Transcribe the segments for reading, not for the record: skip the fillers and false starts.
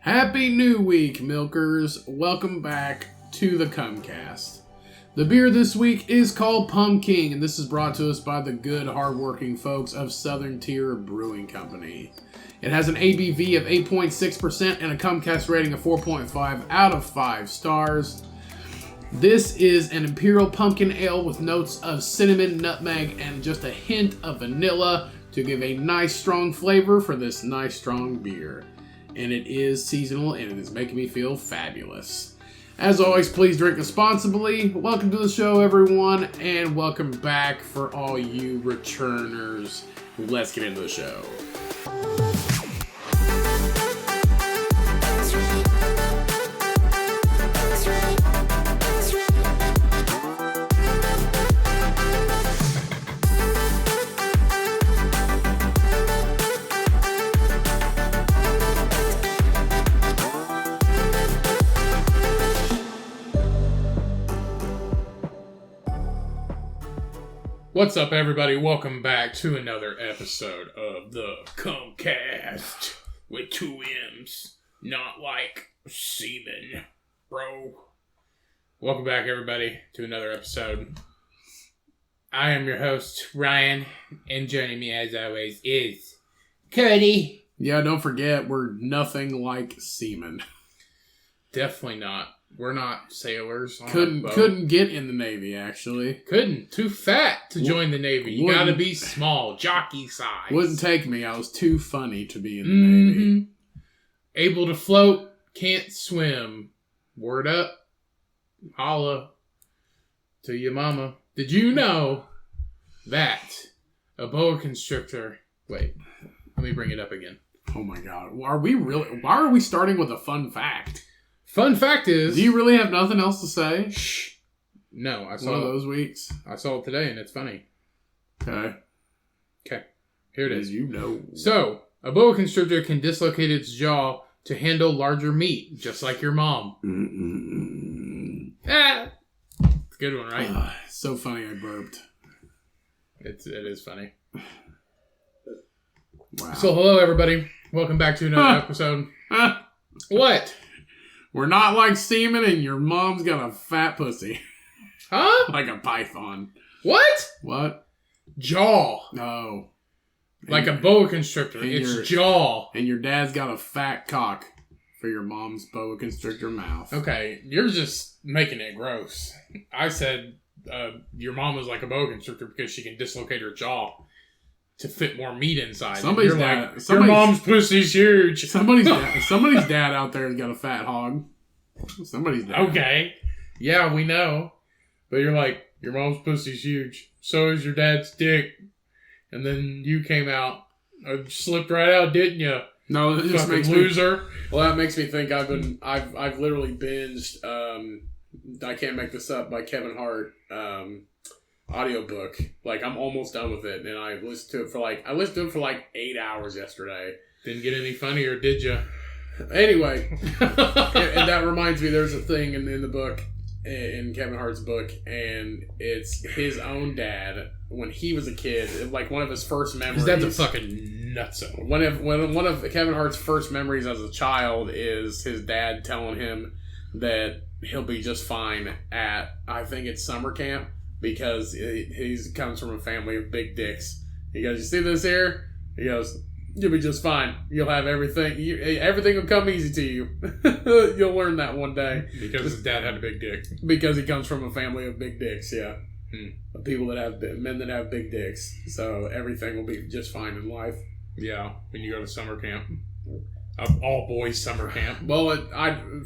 Happy New Week, milkers. Welcome back to the Cumcast. The beer this week is called Pumpking, and this is brought to us by the good, hardworking folks of Southern Tier Brewing Company. It has an ABV of 8.6% and a Cumcast rating of 4.5 out of 5 stars. This is an Imperial Pumpkin Ale with notes of cinnamon, nutmeg, and just a hint of vanilla to give a nice, strong flavor for this nice, strong beer. And it is seasonal, and it is making me feel fabulous. As always, please drink responsibly. Welcome to the show, everyone, and welcome back for all you returners. Let's get into the show. What's up, everybody? Welcome back to another episode of the Cumcast with two M's, not like semen, bro. Welcome back, everybody, to another episode. I am your host, Ryan, and joining me, as always, is Cody. Yeah, don't forget, we're nothing like semen. Definitely not. We're not sailors. Couldn't get in the Navy, actually. Couldn't. Too fat to join the Navy. You gotta be small, jockey size. Wouldn't take me. I was too funny to be in the Navy. Able to float, can't swim. Word up. Holla to your mama. Did you know that a boa constrictor... Wait, let me bring it up again. Oh my god. Why are we starting with a fun fact? Fun fact is... Do you really have nothing else to say? Shh. No, I saw one of those weeks. I saw it today, and it's funny. Okay. Here it is. As you know. So, a boa constrictor can dislocate its jaw to handle larger meat, just like your mom. It's a good one, right? So funny I burped. It is funny. Wow. So, hello, everybody. Welcome back to another episode. What? We're not like semen, and your mom's got a fat pussy. Huh? Like a python. What? Jaw. No. Like a boa constrictor. It's jaw. And your dad's got a fat cock for your mom's boa constrictor mouth. Okay, you're just making it gross. I said your mom was like a boa constrictor because she can dislocate her jaw to fit more meat inside. Your mom's pussy's huge. Somebody's dad out there has got a fat hog. Somebody's dad. Okay. Yeah, we know. But you're like, your mom's pussy's huge. So is your dad's dick. And then you came out. Slipped right out, didn't you? No, that just makes loser. Well, that makes me think I've literally binged I Can't Make This Up by Kevin Hart. Audiobook. Like, I'm almost done with it, and I listened to it for like 8 hours yesterday. Didn't get any funnier, did you? Anyway, and that reminds me, there's a thing in the book, in Kevin Hart's book, and it's his own dad when he was a kid. Like, one of his first memories. His dad's a fucking nutso. One of Kevin Hart's first memories as a child is his dad telling him that he'll be just fine at, I think it's summer camp. Because he comes from a family of big dicks. He goes, you see this here? He goes, you'll be just fine. You'll have everything. Everything will come easy to you. You'll learn that one day. Because his dad had a big dick. Because he comes from a family of big dicks, yeah. People that have men that have big dicks. So everything will be just fine in life. Yeah, when you go to summer camp. All boys summer camp. Well,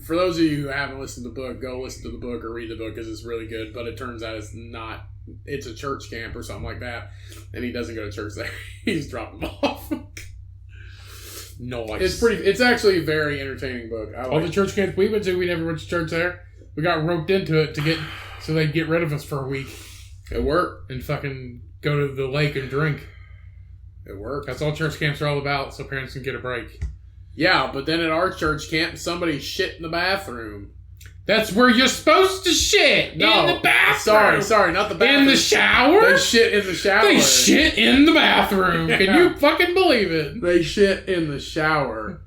for those of you who haven't listened to the book, go listen to the book or read the book because it's really good. But it turns out it's not. It's a church camp or something like that, and he doesn't go to church there. He's dropping them off. Nice. It's actually a very entertaining book. All the church camps we went to, we never went to church there. We got roped into it so they'd get rid of us for a week. It worked. And fucking go to the lake and drink. It worked. That's all church camps are all about, so parents can get a break. Yeah, but then at our church camp, somebody shit in the bathroom. That's where you're supposed to shit. No, in the bathroom. Sorry, not the bathroom. In the shower? They shit in the shower. They shit in the bathroom. Yeah. Can you fucking believe it? They shit in the shower.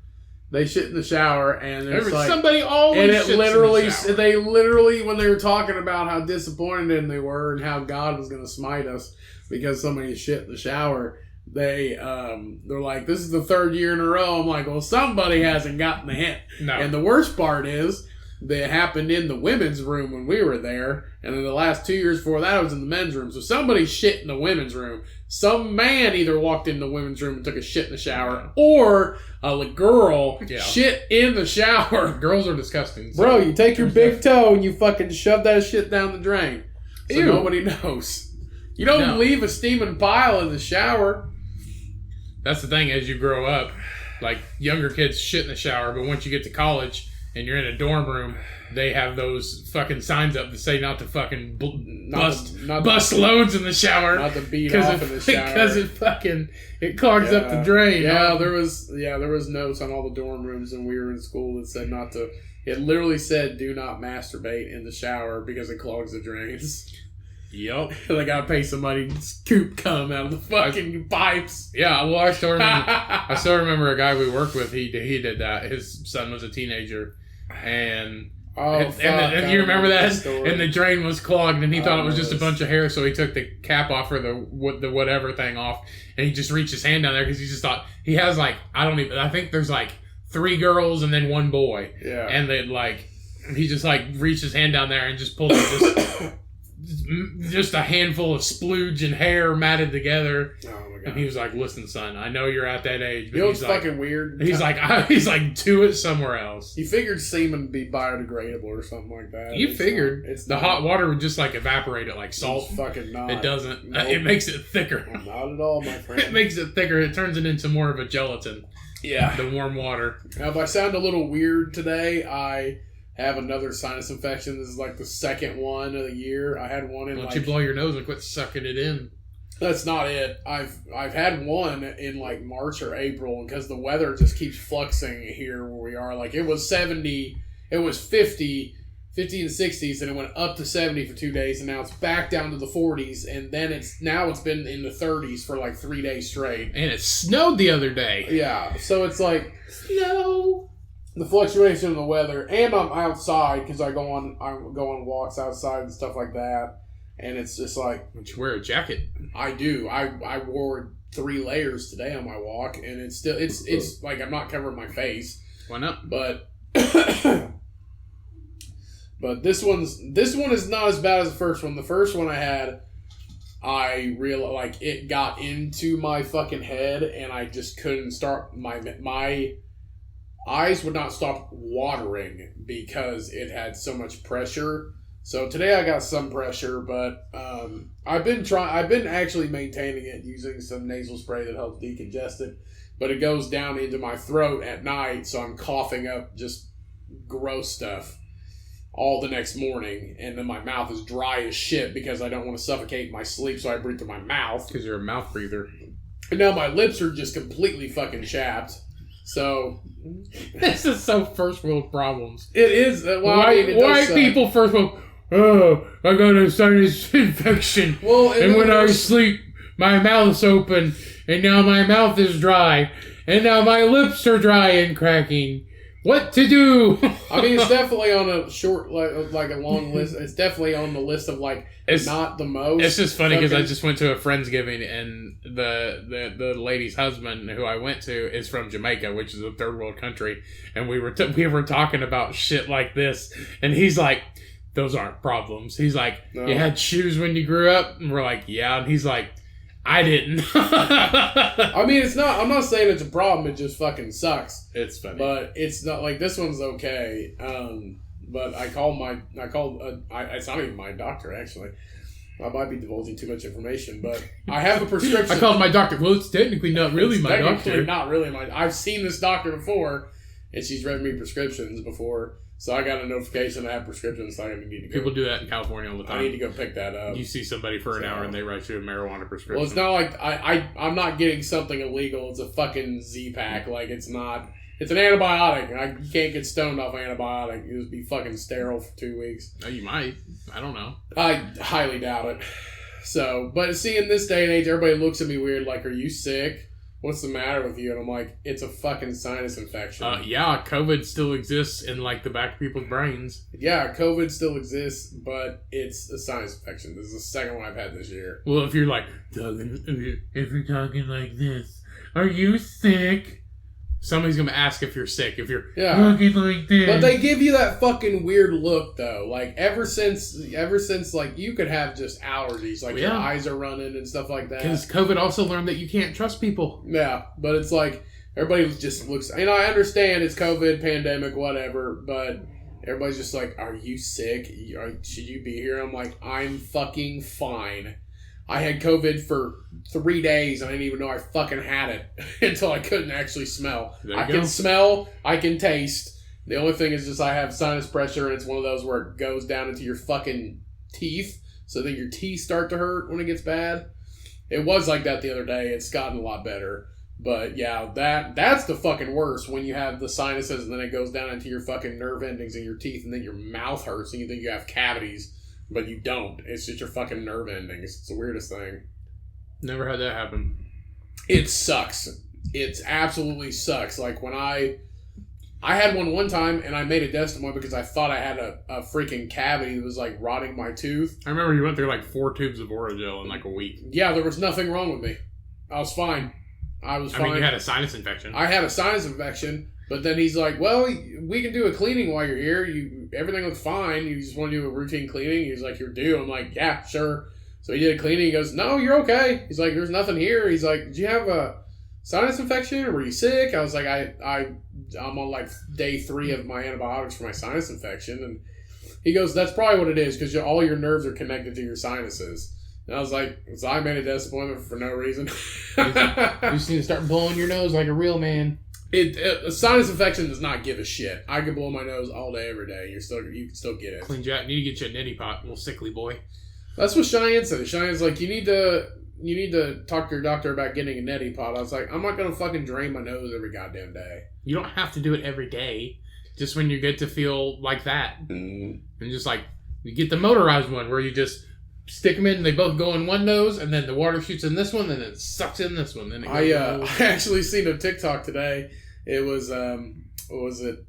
They shit in the shower, and there's like somebody always. And shits they literally, when they were talking about how disappointed they were and how God was going to smite us because somebody shit in the shower, they're like, this is the third year in a row. I'm like, well, somebody hasn't gotten the hint. No. And the worst part is that happened in the women's room when we were there, and then the last 2 years before that, I was in the men's room. So somebody shit in the women's room. Some man either walked in the women's room and took a shit in the shower, or a girl shit in the shower. Girls are disgusting. So. Bro, you take your big toe and you fucking shove that shit down the drain. So nobody knows. You don't leave a steaming pile in the shower. That's the thing, as you grow up, like younger kids shit in the shower, but once you get to college and you're in a dorm room, they have those fucking signs up that say not to fucking bust loads in the shower. Not to beat off in the shower. Because it clogs up the drain. Yeah, there was notes on all the dorm rooms when we were in school that said not to. It literally said, do not masturbate in the shower because it clogs the drains. Yep. They gotta pay somebody to scoop cum out of the fucking pipes. Yeah, well, I still remember a guy we worked with, he did that. His son was a teenager, and and you remember that? And the drain was clogged, and he thought it was just a bunch of hair, so he took the cap off or the whatever thing off, and he just reached his hand down there because he just thought he has like I think there's like 3 girls and then 1 boy. Yeah. And they he just reached his hand down there and just pulled just a handful of splooge and hair matted together. Oh my god! And he was like, "Listen, son, I know you're at that age, but you know what's fucking weird? He's like, do it somewhere else." You figured semen would be biodegradable or something like that. You figured it's the hot water would just evaporate it like salt. It's fucking not. It doesn't. Nope. It makes it thicker. Not at all, my friend. It makes it thicker. It turns it into more of a gelatin. Yeah. The warm water. Now, if I sound a little weird today, I have another sinus infection. This is like the second one of the year. I had one in Why don't you blow your nose and quit sucking it in? That's not it. I've had one in like March or April, because the weather just keeps fluxing here where we are. Like it was 70, it was 50 and 60s, and it went up to 70 for 2 days, and now it's back down to the 40s, and then it's been in the 30s for like 3 days straight. And it snowed the other day. Yeah, so it's like snow. The fluctuation in the weather, and I'm outside because I go on walks outside and stuff like that, and it's just like, don't you wear a jacket? I do. I wore 3 layers today on my walk, and it's still it's like I'm not covering my face. Why not? But but this one is not as bad as the first one. The first one I had, I realized like it got into my fucking head, and I just couldn't start my eyes would not stop watering because it had so much pressure. So today I got some pressure, but I've been actually maintaining it using some nasal spray that helps decongest it, but it goes down into my throat at night, so I'm coughing up just gross stuff all the next morning, and then my mouth is dry as shit because I don't want to suffocate my sleep, so I breathe through my mouth. Because you're a mouth breather. And now my lips are just completely fucking chapped. So this is so first world problems. It is. White people first world. Oh, I got a sinus infection. Well, and when I sleep, my mouth's open, and now my mouth is dry, and now my lips are dry and cracking. What to do? I mean, it's definitely on a short, like a long list. It's definitely on the list of it's not the most. It's just funny because I just went to a Friendsgiving, and the lady's husband, who I went to, is from Jamaica, which is a third world country, and we were talking about shit like this, and he's like, "Those aren't problems." He's like, no. "You had shoes when you grew up?" And we're like, "Yeah." And he's like, "I didn't." I mean, it's not. I'm not saying it's a problem. It just fucking sucks. It's funny, but it's not like this one's okay. But it's not even my doctor actually. I might be divulging too much information, but I have a prescription. I called my doctor. Well, it's technically not really my doctor. Not really my. I've seen this doctor before, and she's read me prescriptions before. So I got a notification I have prescriptions, so I need to go. People do that in California all the time. I need to go pick that up. You see somebody for an hour and they write you a marijuana prescription. Well, it's not like I'm not getting something illegal. It's a fucking Z-Pack. Like, it's not... It's an antibiotic. You can't get stoned off antibiotic. You just be fucking sterile for 2 weeks. Oh, you might. I don't know. I highly doubt it. So, but see, in this day and age, everybody looks at me weird like, are you sick? what's the matter with you? And I'm like, it's a fucking sinus infection. Yeah, COVID still exists in like the back of people's brains. Yeah, COVID still exists, but it's a sinus infection. This is the second one I've had this year. Well, if you're like, if you're talking like this, are you sick? Somebody's gonna ask if you're sick. If you're talking like this. But they give you that fucking weird look though. Like ever since like you could have just allergies, like your eyes are running and stuff like that. Because COVID also learned that you can't trust people. Yeah, but it's like everybody just looks. I understand it's COVID, pandemic, whatever, but everybody's just like, "Are you sick? Should you be here?" I'm like, "I'm fucking fine." I had COVID for 3 days and I didn't even know I fucking had it until I couldn't actually smell. I can smell, I can taste. The only thing is just I have sinus pressure and it's one of those where it goes down into your fucking teeth. So then your teeth start to hurt when it gets bad. It was like that the other day. It's gotten a lot better. But yeah, that's the fucking worst when you have the sinuses and then it goes down into your fucking nerve endings in your teeth and then your mouth hurts and you think you have cavities. But you don't. It's just your fucking nerve endings. It's the weirdest thing. Never had that happen. It sucks. It absolutely sucks. Like when I had one time and I made a desimoid because I thought I had a freaking cavity that was like rotting my tooth. I remember you went through like 4 tubes of Orajel in like a week. Yeah, there was nothing wrong with me. I was fine. I mean, you had a sinus infection. I had a sinus infection. But then he's like, well, we can do a cleaning while you're here. Everything looks fine. You just want to do a routine cleaning. He's like, you're due. I'm like, yeah, sure. So he did a cleaning. He goes, no, you're okay. He's like, there's nothing here. He's like, did you have a sinus infection or were you sick? I was like, I'm on like day 3 of my antibiotics for my sinus infection. And he goes, that's probably what it is because all your nerves are connected to your sinuses. And I was like, so I made a disappointment for no reason. You just need to start blowing your nose like a real man. A sinus infection does not give a shit. I can blow my nose all day, every day. You can still get it. Clean Jack, need to get you a nitty pot, little sickly boy. That's what Cheyenne said. Cheyenne's like, you need to talk to your doctor about getting a neti pot. I was like, I'm not gonna fucking drain my nose every goddamn day. You don't have to do it every day. Just when you get to feel like that, and just like you get the motorized one where you just stick them in and they both go in one nose and then the water shoots in this one and it sucks in this one. Then it goes I actually seen a TikTok today. It was what was it?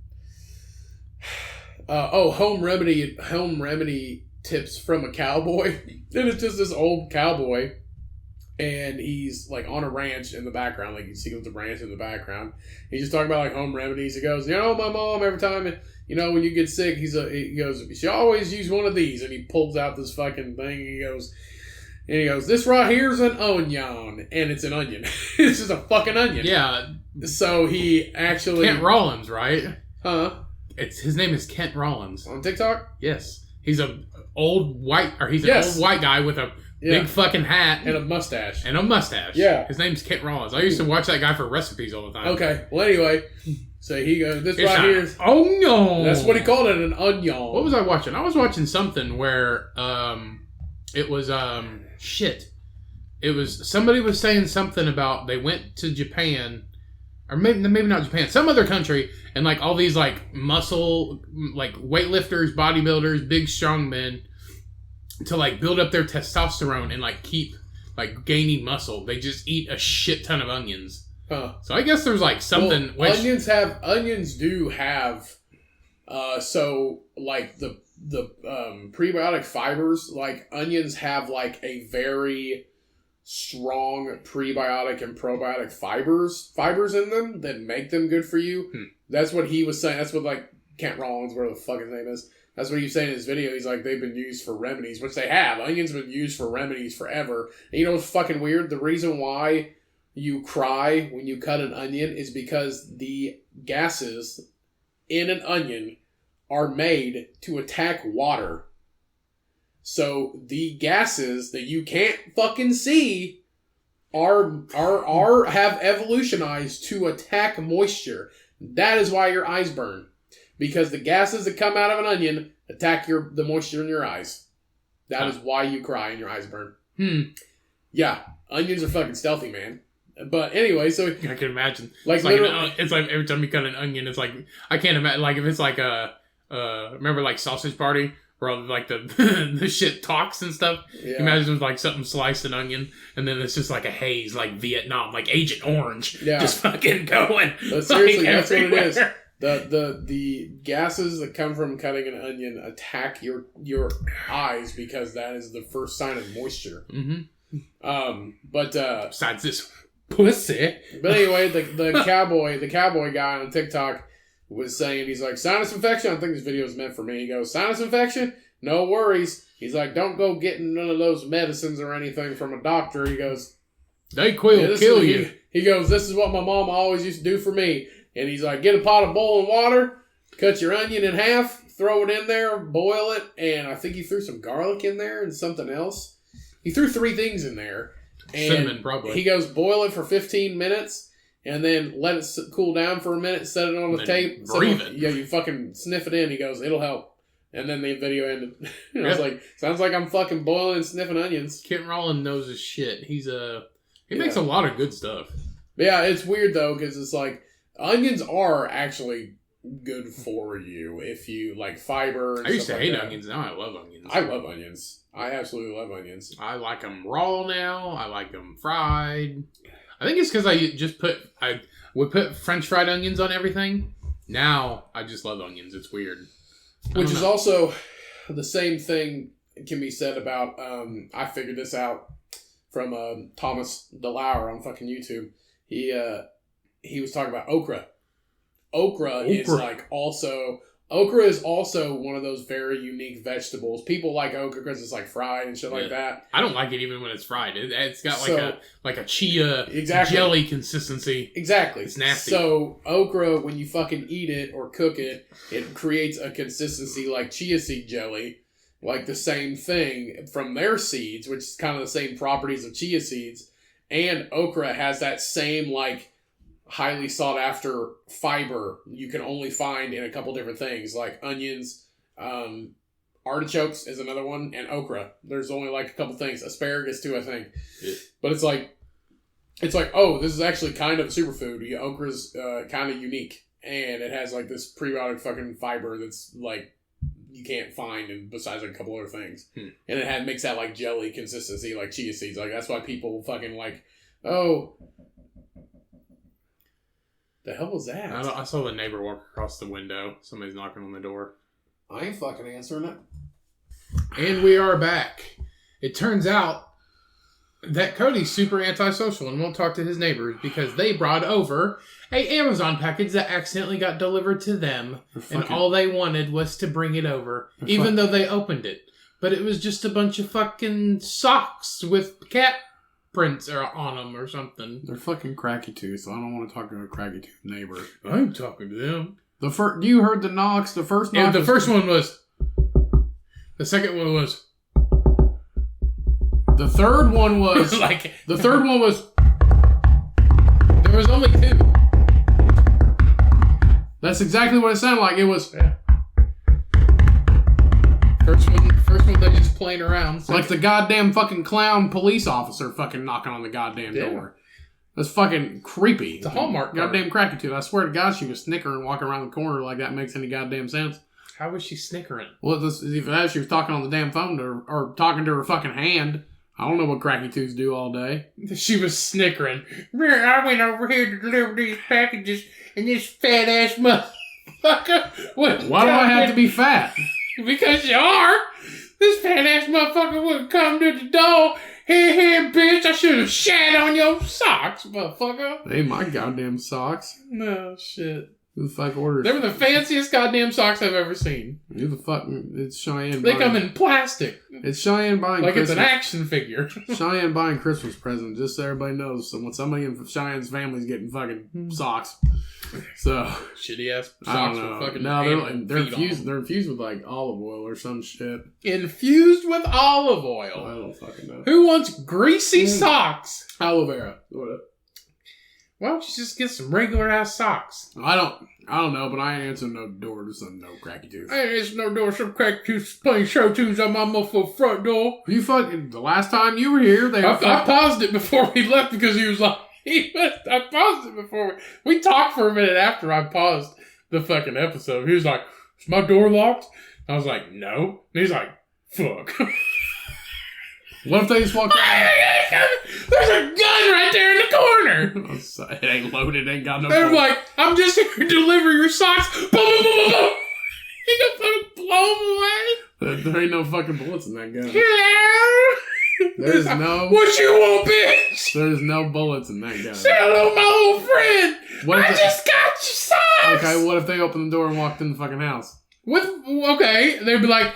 Home remedy tips from a cowboy. And it's just this old cowboy and he's like on a ranch in the background, like you see with the ranch in the background. He's just talking about like home remedies. He goes, my mom every time when you get sick, he goes, she always use one of these, and he pulls out this fucking thing. He goes, this right here's an onion, and it's an onion. It's just a fucking onion. Yeah. So he actually Kent Rollins, right? Huh? His name is Kent Rollins on TikTok. Yes, he's an old white guy with a big fucking hat and a mustache. Yeah, his name's Kent Rollins. I used to watch that guy for recipes all the time. Okay, well anyway. So he goes, this right here is... Onion! That's what he called it, an onion. What was I watching? I was watching something where, it was, It was, somebody was saying something about they went to Japan, or maybe not Japan, some other country, and like all these like muscle, like weightlifters, bodybuilders, big strong men, to like build up their testosterone and like keep like gaining muscle. They just eat a shit ton of onions. Huh. So I guess there's like something. Well, onions do have, so like the prebiotic fibers. Like onions have like a very strong prebiotic and probiotic fibers in them that make them good for you. That's what he was saying. That's what like Kent Rollins, whatever the fuck his name is. That's what he was saying in his video. He's like, they've been used for remedies, which they have. Onions have been used for remedies forever. And you know what's fucking weird? The reason why you cry when you cut an onion is because the gases in an onion are made to attack water. So the gases that you can't fucking see are have evolutionized to attack moisture. That is why your eyes burn. Because the gases that come out of an onion attack the moisture in your eyes. That is why you cry and your eyes burn. Yeah, onions are fucking stealthy, man. But anyway, so... I can imagine. It's like every time you cut an onion, it's like... I can't imagine... Like, if it's like a... remember, like, Sausage Party? where like the the shit talks and stuff. Yeah. Imagine with like something sliced an onion, and then it's just like a haze, like Vietnam, like Agent Orange, just fucking going. But seriously, like, that's everywhere. what it is. The gases that come from cutting an onion attack your eyes because that is the first sign of moisture. But besides this pussy. But anyway, the cowboy guy on TikTok was saying, he's like, sinus infection. I think this video is meant for me. He goes, sinus infection? No worries. He's like, don't go getting none of those medicines or anything from a doctor. He goes, they will kill you. He goes, this is what my mom always used to do for me. And he's like, get a pot of boiling water, cut your onion in half, throw it in there, boil it, and I think he threw some garlic in there and something else. He threw 3 things in there. And cinnamon, probably. He goes, boil it for 15 minutes, and then let it cool down for a minute, set it on the tape. Breathe it. Yeah, you fucking sniff it in. He goes, it'll help. And then the video ended. And I was like, sounds like I'm fucking boiling and sniffing onions. Kent Rollin knows his shit. He makes a lot of good stuff. Yeah, it's weird, though, because it's like, onions are actually good for you if you like fiber and I used to stuff hate like that. onions. Now I love onions. I love onions. I absolutely love onions. I like them raw now. I like them fried. I think it's because I would put French fried onions on everything. Now I just love onions. It's weird. Which is also the same thing can be said about, I figured this out from Thomas DeLauer on fucking YouTube. He was talking about okra. Okra is also one of those very unique vegetables. People like okra because it's like fried and shit like that. I don't like it even when it's fried. It's got like a chia jelly consistency. Exactly. It's nasty. So okra, when you fucking eat it or cook it, it creates a consistency like chia seed jelly. Like the same thing from their seeds, which is kind of the same properties of chia seeds. And okra has that same like highly sought after fiber you can only find in a couple different things like onions, artichokes is another one, and okra. There's only like a couple things, asparagus too, I think. Yeah. But it's like, oh, this is actually kind of a superfood. Yeah, okra's kind of unique, and it has like this prebiotic fucking fiber that's like you can't find, and besides like a couple other things, and it makes that like jelly consistency like chia seeds. Like that's why people fucking like, oh. The hell was that? I saw the neighbor walk across the window. Somebody's knocking on the door. I ain't fucking answering it. And we are back. It turns out that Cody's super antisocial and won't talk to his neighbors because they brought over a Amazon package that accidentally got delivered to them, and all they wanted was to bring it over, even though they opened it. But it was just a bunch of fucking socks with cat prints are on them or something. They're fucking cracky tooth, so I don't want to talk to a cracky tooth neighbor. I'm talking to them. You heard the knocks. The first knock. The first one was. The second one was. The third one was like. The third one was. There was only 2. That's exactly what it sounded like. It was. Yeah. First one, they just playing around. Like the goddamn fucking clown police officer fucking knocking on the goddamn door. That's fucking creepy. It's a Hallmark goddamn cracky tooth. I swear to God, she was snickering walking around the corner like that makes any goddamn sense. How was she snickering? Well, if she was talking on the damn phone to her, or talking to her fucking hand. I don't know what cracky tooths do all day. She was snickering. I went over here to deliver these packages, and this fat ass motherfucker. Why do I have to be fat? Because you are. This fat ass motherfucker would come to the door. Hey, bitch, I should have shat on your socks, motherfucker. They ain't my goddamn socks. No, shit. Who the fuck orders? They were the fanciest goddamn socks I've ever seen. Who the fuck? It's Cheyenne. They come in plastic. It's Cheyenne buying like Christmas. It's an action figure. Cheyenne buying Christmas presents, just so everybody knows. So when somebody in Cheyenne's family's getting fucking socks. So shitty ass socks. I don't know. With fucking they're infused. They're infused with like olive oil or some shit. Infused with olive oil. I don't fucking know. Who wants greasy socks? Aloe vera. What? Why don't you just get some regular ass socks? I don't know, but I ain't answering no door to some no cracky tooth. I ain't answering no door to some cracky tooth playing show tunes on my motherfucking front door. You fucking the last time you were here, I paused it before we left because he was like. I paused it before we talked for a minute after I paused the fucking episode. He was like, "Is my door locked?" I was like, no. And he's like, fuck. What if they just walk out? There's a gun right there in the corner. It ain't loaded, ain't got no. They're like, I'm just here to deliver your socks. Boom, boom, boom, boom, boom. You gonna blow them away? There ain't no fucking bullets in that gun. Hello. There's no. What you want, bitch? There's no bullets in that gun. Say hello, my old friend. I just got your socks. Okay, what if they opened the door and walked in the fucking house? Okay, they'd be like,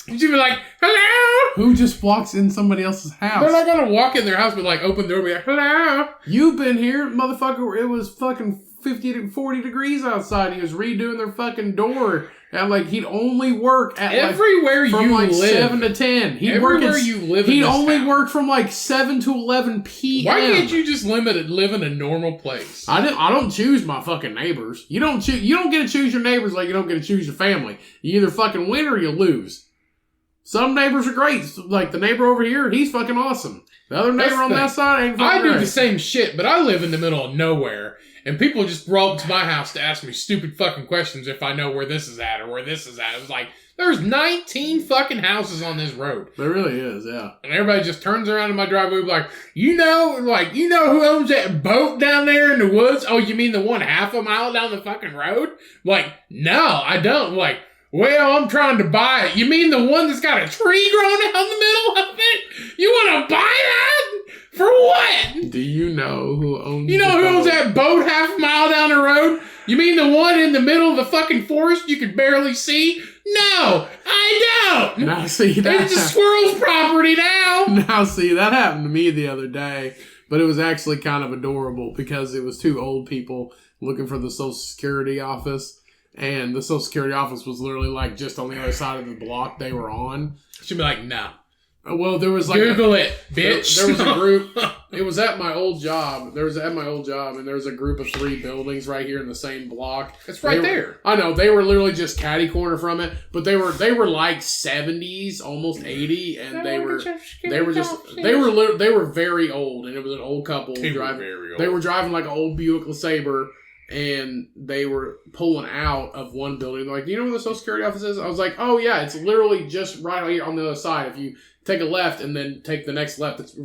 you'd be like, hello. Who just walks in somebody else's house? They're not gonna walk in their house, but like open the door and be like, hello. You've been here, motherfucker. It was fucking 50 to 40 degrees outside. He was redoing their fucking door. And like he'd only work at everywhere like, from you like live. 7 to 10. He'd work at, you live. He'd only work from like 7 to 11 p.m. Why can't you just live in a normal place? I don't choose my fucking neighbors. You don't get to choose your neighbors like you don't get to choose your family. You either fucking win or you lose. Some neighbors are great. Like the neighbor over here, he's fucking awesome. The other neighbor on that side ain't fucking I do the same shit, but I live in the middle of nowhere. And people just roll up to my house to ask me stupid fucking questions if I know where this is at or where this is at. It was like, there's 19 fucking houses on this road. There really is, yeah. And everybody just turns around in my driveway like, you know who owns that boat down there in the woods? Oh, you mean the one half a mile down the fucking road? Like, no, I don't. Like, well, I'm trying to buy it. You mean the one that's got a tree growing out in the middle of it? You want to buy that? For what? Do you know who owns that boat half a mile down the road? You mean the one in the middle of the fucking forest you could barely see? No, I don't. Now see that. It's the squirrel's property now. Now see, that happened to me the other day, but it was actually kind of adorable because it was two old people looking for the Social Security office. And the Social Security office was literally like just on the other side of the block they were on. She'd be like, no. Well, there was like Google it, bitch. There was a group. It was at my old job. And there was a group of 3 buildings right here in the same block. It's right there. I know they were literally just catty corner from it, but they were like 70s, almost 80, and they were very old, and it was an old couple driving. They were driving like an old Buick LeSabre. And they were pulling out of one building. They're like, do you know where the Social Security office is? I was like, oh, yeah, it's literally just right here on the other side. If you take a left and then take the next left, it's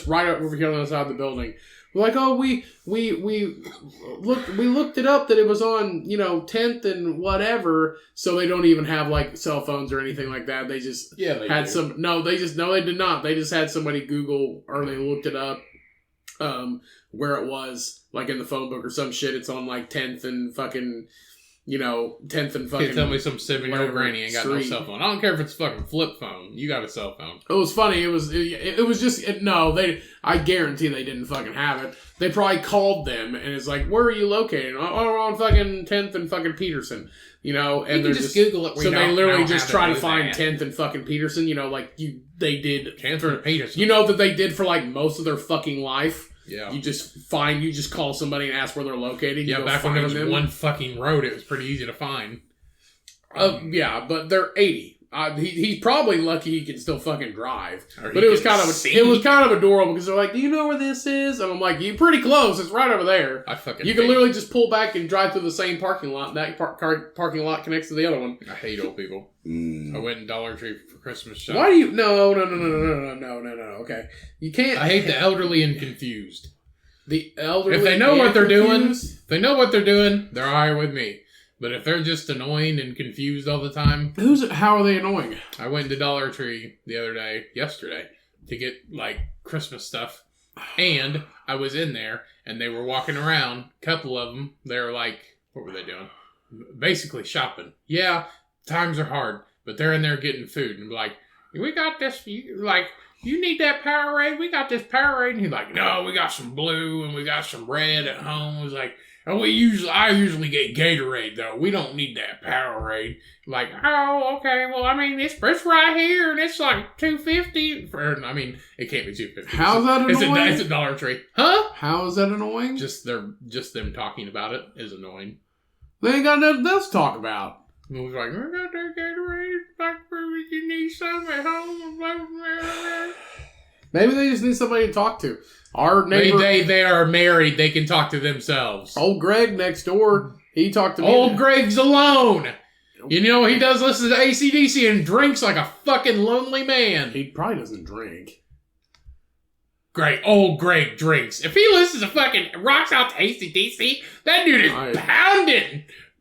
right over here on the other side of the building. We're like, oh, we looked it up that it was on, 10th and whatever. So they don't even have like cell phones or anything like that. They just they did not. They just had somebody Google or they looked it up. Where it was, like in the phone book or some shit, it's on like 10th and fucking, 10th and fucking. You tell me some 7-year-old granny ain't got no cell phone. I don't care if it's a fucking flip phone. You got a cell phone. It was funny. It was just, I guarantee they didn't fucking have it. They probably called them and it's like, where are you located? Oh, we're on fucking 10th and fucking Peterson. And they're just Google it. So they literally just try to find 10th and fucking Peterson, they did. 10th and Peterson. You know that they did for like most of their fucking life. Yeah. You just call somebody and ask where they're located. Yeah, back when there was one fucking road, it was pretty easy to find. Yeah, but they're 80. He's probably lucky he can still fucking drive. But it was kind of adorable because they're like, do you know where this is? And I'm like, you're pretty close. It's right over there. You can literally just pull back and drive through the same parking lot. That parking lot connects to the other one. I hate old people. I went in Dollar Tree for Christmas shopping. Why do you? No. Okay, you can't. I hate the elderly and confused. The elderly. If they know what they're doing, they're all right with me. But if they're just annoying and confused all the time... How are they annoying? I went to Dollar Tree yesterday, to get, like, Christmas stuff. And I was in there, and they were walking around. A couple of them, they were like... What were they doing? Basically shopping. Yeah, times are hard, but they're in there getting food. And like, we got this... You need that Powerade? We got this Powerade. And he's like, no, we got some blue, and we got some red at home. I was like... And I usually get Gatorade, though. We don't need that Powerade. Like, oh, okay, well, I mean, it's right here, and it's like $2.50. It can't be $2.50. How's that annoying? It's a Dollar Tree. Huh? How is that annoying? Just them talking about it is annoying. They ain't got nothing else to talk about. And we're like, we got that Gatorade, like, you need some at home, blah, blah, blah. Maybe they just need somebody to talk to. Our neighbor... They are married. They can talk to themselves. Old Greg next door, he talked to me. Old Greg's alone. You know, he does listen to AC/DC and drinks like a fucking lonely man. He probably doesn't drink. Great. Old Greg drinks. If he listens to fucking rocks out to AC/DC, that dude is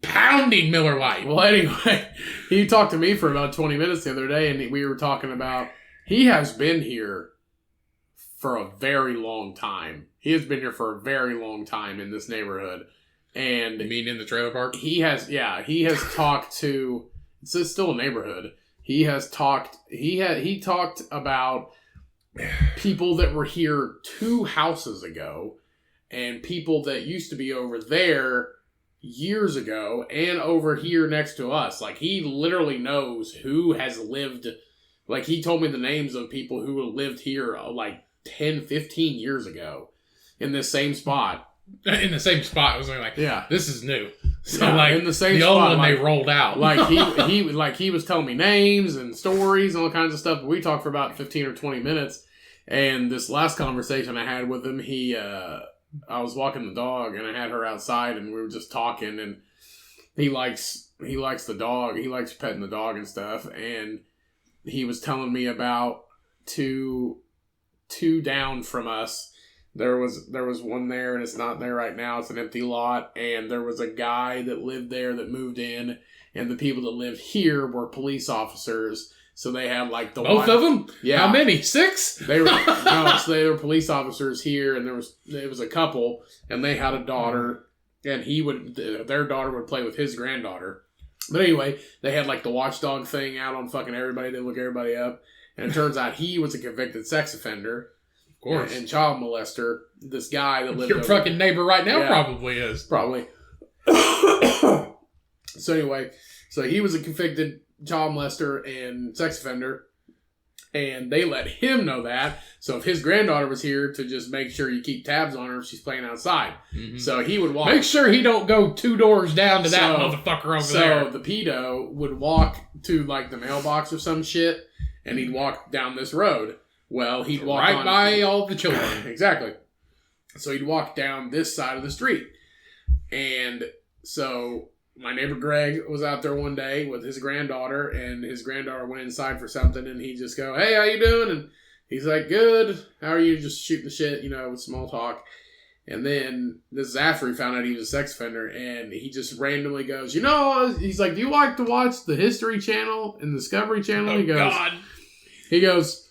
pounding Miller Lite. Well, anyway, he talked to me for about 20 minutes the other day, and we were talking about he has been here for a very long time. He has been here for a very long time in this neighborhood. And you mean in the trailer park? He has talked to, it's still a neighborhood. He talked about people that were here 2 houses ago and people that used to be over there years ago and over here next to us. Like, he literally knows who has lived. Like, he told me the names of people who lived here like 10, 15 years ago in this same spot. In the same spot. It was like, yeah, this is new. So, like, in the same the spot, old one like, they rolled out. Like, he was telling me names and stories and all kinds of stuff. But we talked for about 15 or 20 minutes. And this last conversation I had with him, I was walking the dog and I had her outside and we were just talking, and he likes the dog. He likes petting the dog and stuff. And he was telling me about two down from us. There was one there, and it's not there right now. It's an empty lot, and there was a guy that lived there that moved in, and the people that lived here were police officers. So they had like both of them. Yeah, how many? 6? They were they were police officers here, and it was a couple, and they had a daughter, and their daughter would play with his granddaughter. But anyway, they had like the watchdog thing out on fucking everybody. They look everybody up, and it turns out he was a convicted sex offender. Of course. And child molester. This guy that lived your fucking neighbor right now probably is. Probably. So anyway, he was a convicted child molester and sex offender, and they let him know that. So if his granddaughter was here, to just make sure you keep tabs on her if she's playing outside. Mm-hmm. So he would walk. Make sure he don't go 2 doors down to that motherfucker over there. So the pedo would walk to like the mailbox or some shit, and he'd walk down this road. Well, he'd walk right by all the children. Exactly. So he'd walk down this side of the street. And so my neighbor Greg was out there one day with his granddaughter, and his granddaughter went inside for something, and he just go, "Hey, how you doing?" And he's like, "Good. How are you?" Just shooting the shit, with small talk. And then this is after he found out he was a sex offender, and he just randomly goes, he's like, "Do you like to watch the History Channel and Discovery Channel?" Oh, God. He goes,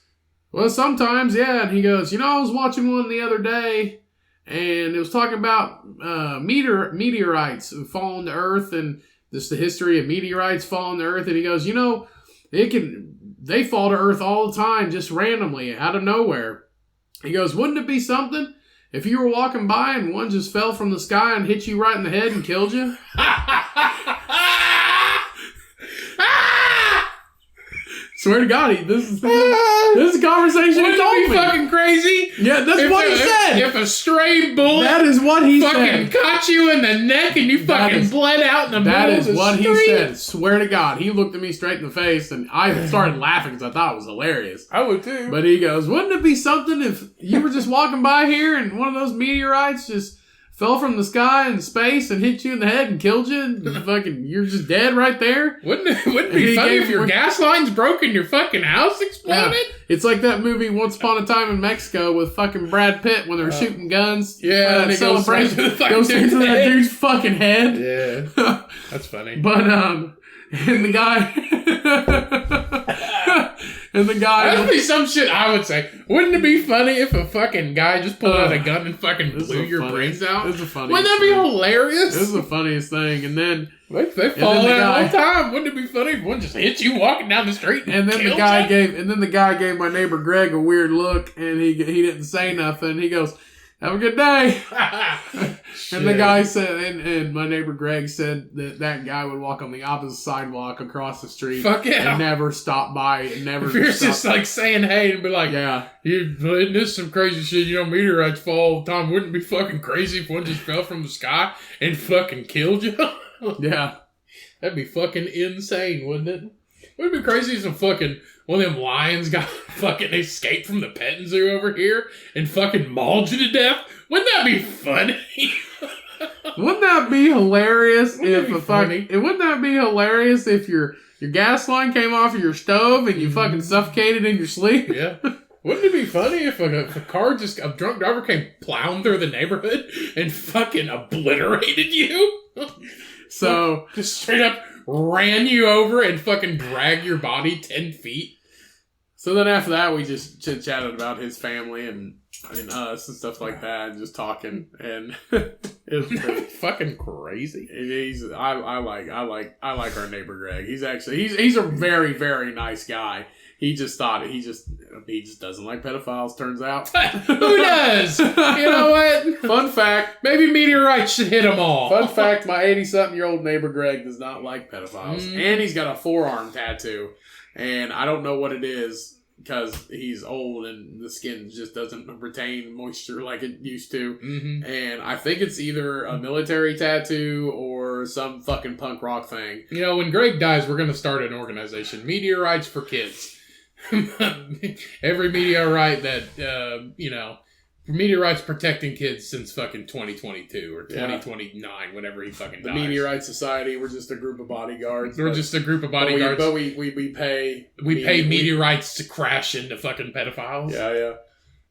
"Well, sometimes, yeah." And he goes, "I was watching one the other day, and it was talking about meteorites falling to Earth, and just the history of meteorites falling to Earth." And he goes, they fall to Earth all the time, just randomly, out of nowhere. He goes, "Wouldn't it be something if you were walking by and one just fell from the sky and hit you right in the head and killed you?" Swear to God, this is a conversation he told me. Fucking crazy? Yeah, that's what he said. If a stray bullet that is what he fucking caught you in the neck and you fucking bled out in the middle of the street. That is what he said. Swear to God. He looked at me straight in the face, and I started laughing because I thought it was hilarious. I would too. But he goes, "Wouldn't it be something if you were just walking by here and one of those meteorites just fell from the sky in space and hit you in the head and killed you, and fucking you're just dead right there?" Wouldn't it be funny if your gas line's broke and your fucking house exploded? Yeah. It's like that movie Once Upon a Time in Mexico with fucking Brad Pitt when they're shooting guns. Yeah, and it goes into that dude's fucking head. Yeah, that's funny. But and the guy. And the guy... That'd be some shit I would say. Wouldn't it be funny if a fucking guy just pulled out a gun and fucking blew your brains out? This is the funniest Wouldn't that be hilarious? This is the funniest thing. And then... They fall out all the time. Wouldn't it be funny if one just hit you walking down the street and then the guy gave my neighbor Greg a weird look, and he didn't say nothing. He goes, "Have a good day." And the guy said, and my neighbor Greg said that guy would walk on the opposite sidewalk across the street. Fuck yeah. And never stop by. And never if you're just like saying hey and be like, "Yeah, isn't this some crazy shit? Meteorites fall all the time. Wouldn't it be fucking crazy if one just fell from the sky and fucking killed you?" Yeah. That'd be fucking insane, wouldn't it? Wouldn't it be crazy if some fucking one of them lions got fucking escaped from the petting zoo over here and fucking mauled you to death? Wouldn't that be funny? Wouldn't that be hilarious wouldn't that be hilarious if your gas line came off of your stove and you fucking suffocated in your sleep? Yeah. Wouldn't it be funny if a drunk driver came plowing through the neighborhood and fucking obliterated you? So, just straight up ran you over and fucking dragged your body 10 feet. So then after that, we just chit-chatted about his family and us and stuff like that, and just talking, and it was pretty fucking crazy. I like our neighbor Greg. He's a very, very nice guy. He just doesn't like pedophiles, turns out. Who does? You know what? Fun fact. Maybe meteorites should hit them all. Fun fact, my 80-something-year-old neighbor Greg does not like pedophiles. And he's got a forearm tattoo. And I don't know what it is because he's old and the skin just doesn't retain moisture like it used to. Mm-hmm. And I think it's either a military tattoo or some fucking punk rock thing. You know, when Greg dies, we're going to start an organization. Meteorites for Kids. Every meteorite that, meteorites protecting kids since fucking 2022 or 2029, whenever he fucking dies. The Meteorite Society, we're just a group of bodyguards. We're just a group of bodyguards. But we pay... We pay meteorites to crash into fucking pedophiles. Yeah.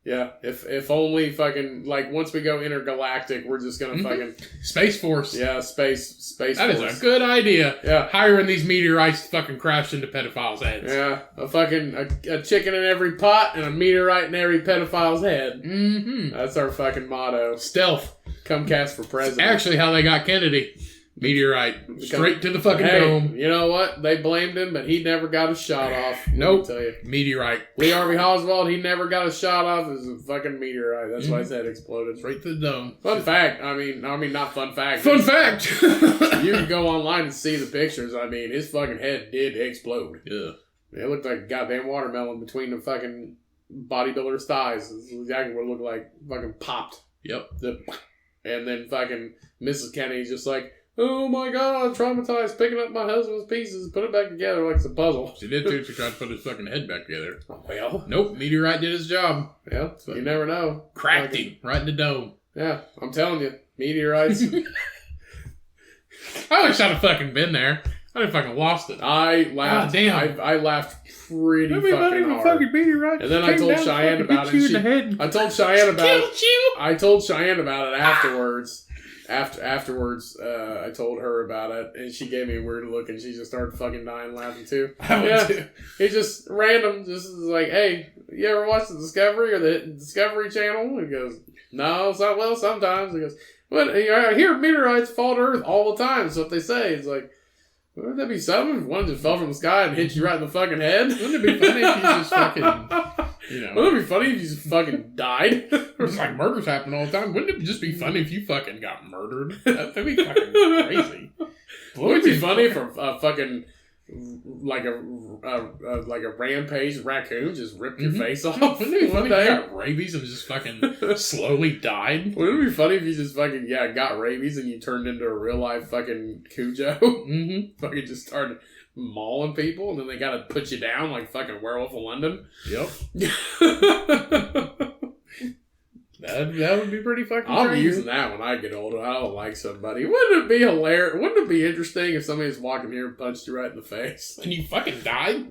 Yeah, if only fucking, like, once we go intergalactic, we're just gonna fucking... Space Force. Yeah, Space Force. That is a good idea. Yeah. Hiring these meteorites to fucking crash into pedophiles' heads. Yeah, a chicken in every pot and a meteorite in every pedophile's head. Mm-hmm. That's our fucking motto. Stealth. Come cast for president. It's actually how they got Kennedy. Meteorite. Straight to the fucking dome. You know what? They blamed him, but he never got a shot off. Nope. Tell you. Meteorite. Lee Harvey Oswald, he never got a shot off. It was a fucking meteorite. That's why his head exploded. Straight to the dome. Fun fact. I mean, not fun fact. Fun fact! You can go online and see the pictures. I mean, his fucking head did explode. Yeah. It looked like a goddamn watermelon between the fucking bodybuilder's thighs. That's exactly what it looked like. Fucking popped. Yep. And then fucking Mrs. Kennedy's just like, oh my god, I'm traumatized, picking up my husband's pieces, put it back together like it's a puzzle. She did too. She tried to put his fucking head back together. Well. Nope, meteorite did his job. Yeah, you never know. Cracked him right in the dome. Yeah, I'm telling you, meteorites. I wish I'd have fucking been there. I'd have fucking lost it. I laughed. Damn. I laughed pretty fucking hard. Fucking meteorite. And then I told Cheyenne about it. I told Cheyenne about it. I told Cheyenne about it afterwards. Afterwards, I told her about it, and she gave me a weird look, and she just started fucking dying laughing too. It's just random. Just like, hey, you ever watch the Discovery or the Discovery Channel? He goes, no, well, sometimes. He goes, well, I hear meteorites fall to Earth all the time. That's what they say. It's like, wouldn't that be something if one just fell from the sky and hit you right in the fucking head? Wouldn't it be funny if you just fucking... Wouldn't it be funny if you just fucking died? It's like murders happen all the time. Wouldn't it just be funny if you fucking got murdered? That'd be fucking crazy. Wouldn't it be funny if a fucking like a rampage raccoon just ripped your face off? Wouldn't it be funny if you got rabies and just fucking slowly died? Wouldn't it be funny if you just fucking got rabies and you turned into a real life fucking Cujo? Mm-hmm. Fucking just started mauling people, and then they gotta put you down like fucking Werewolf of London. Yep. That would be pretty fucking I'll crazy. be using that when I get older. I don't like somebody. Wouldn't it be hilarious? Wouldn't it be interesting if somebody's walking here and punched you right in the face? And you fucking died?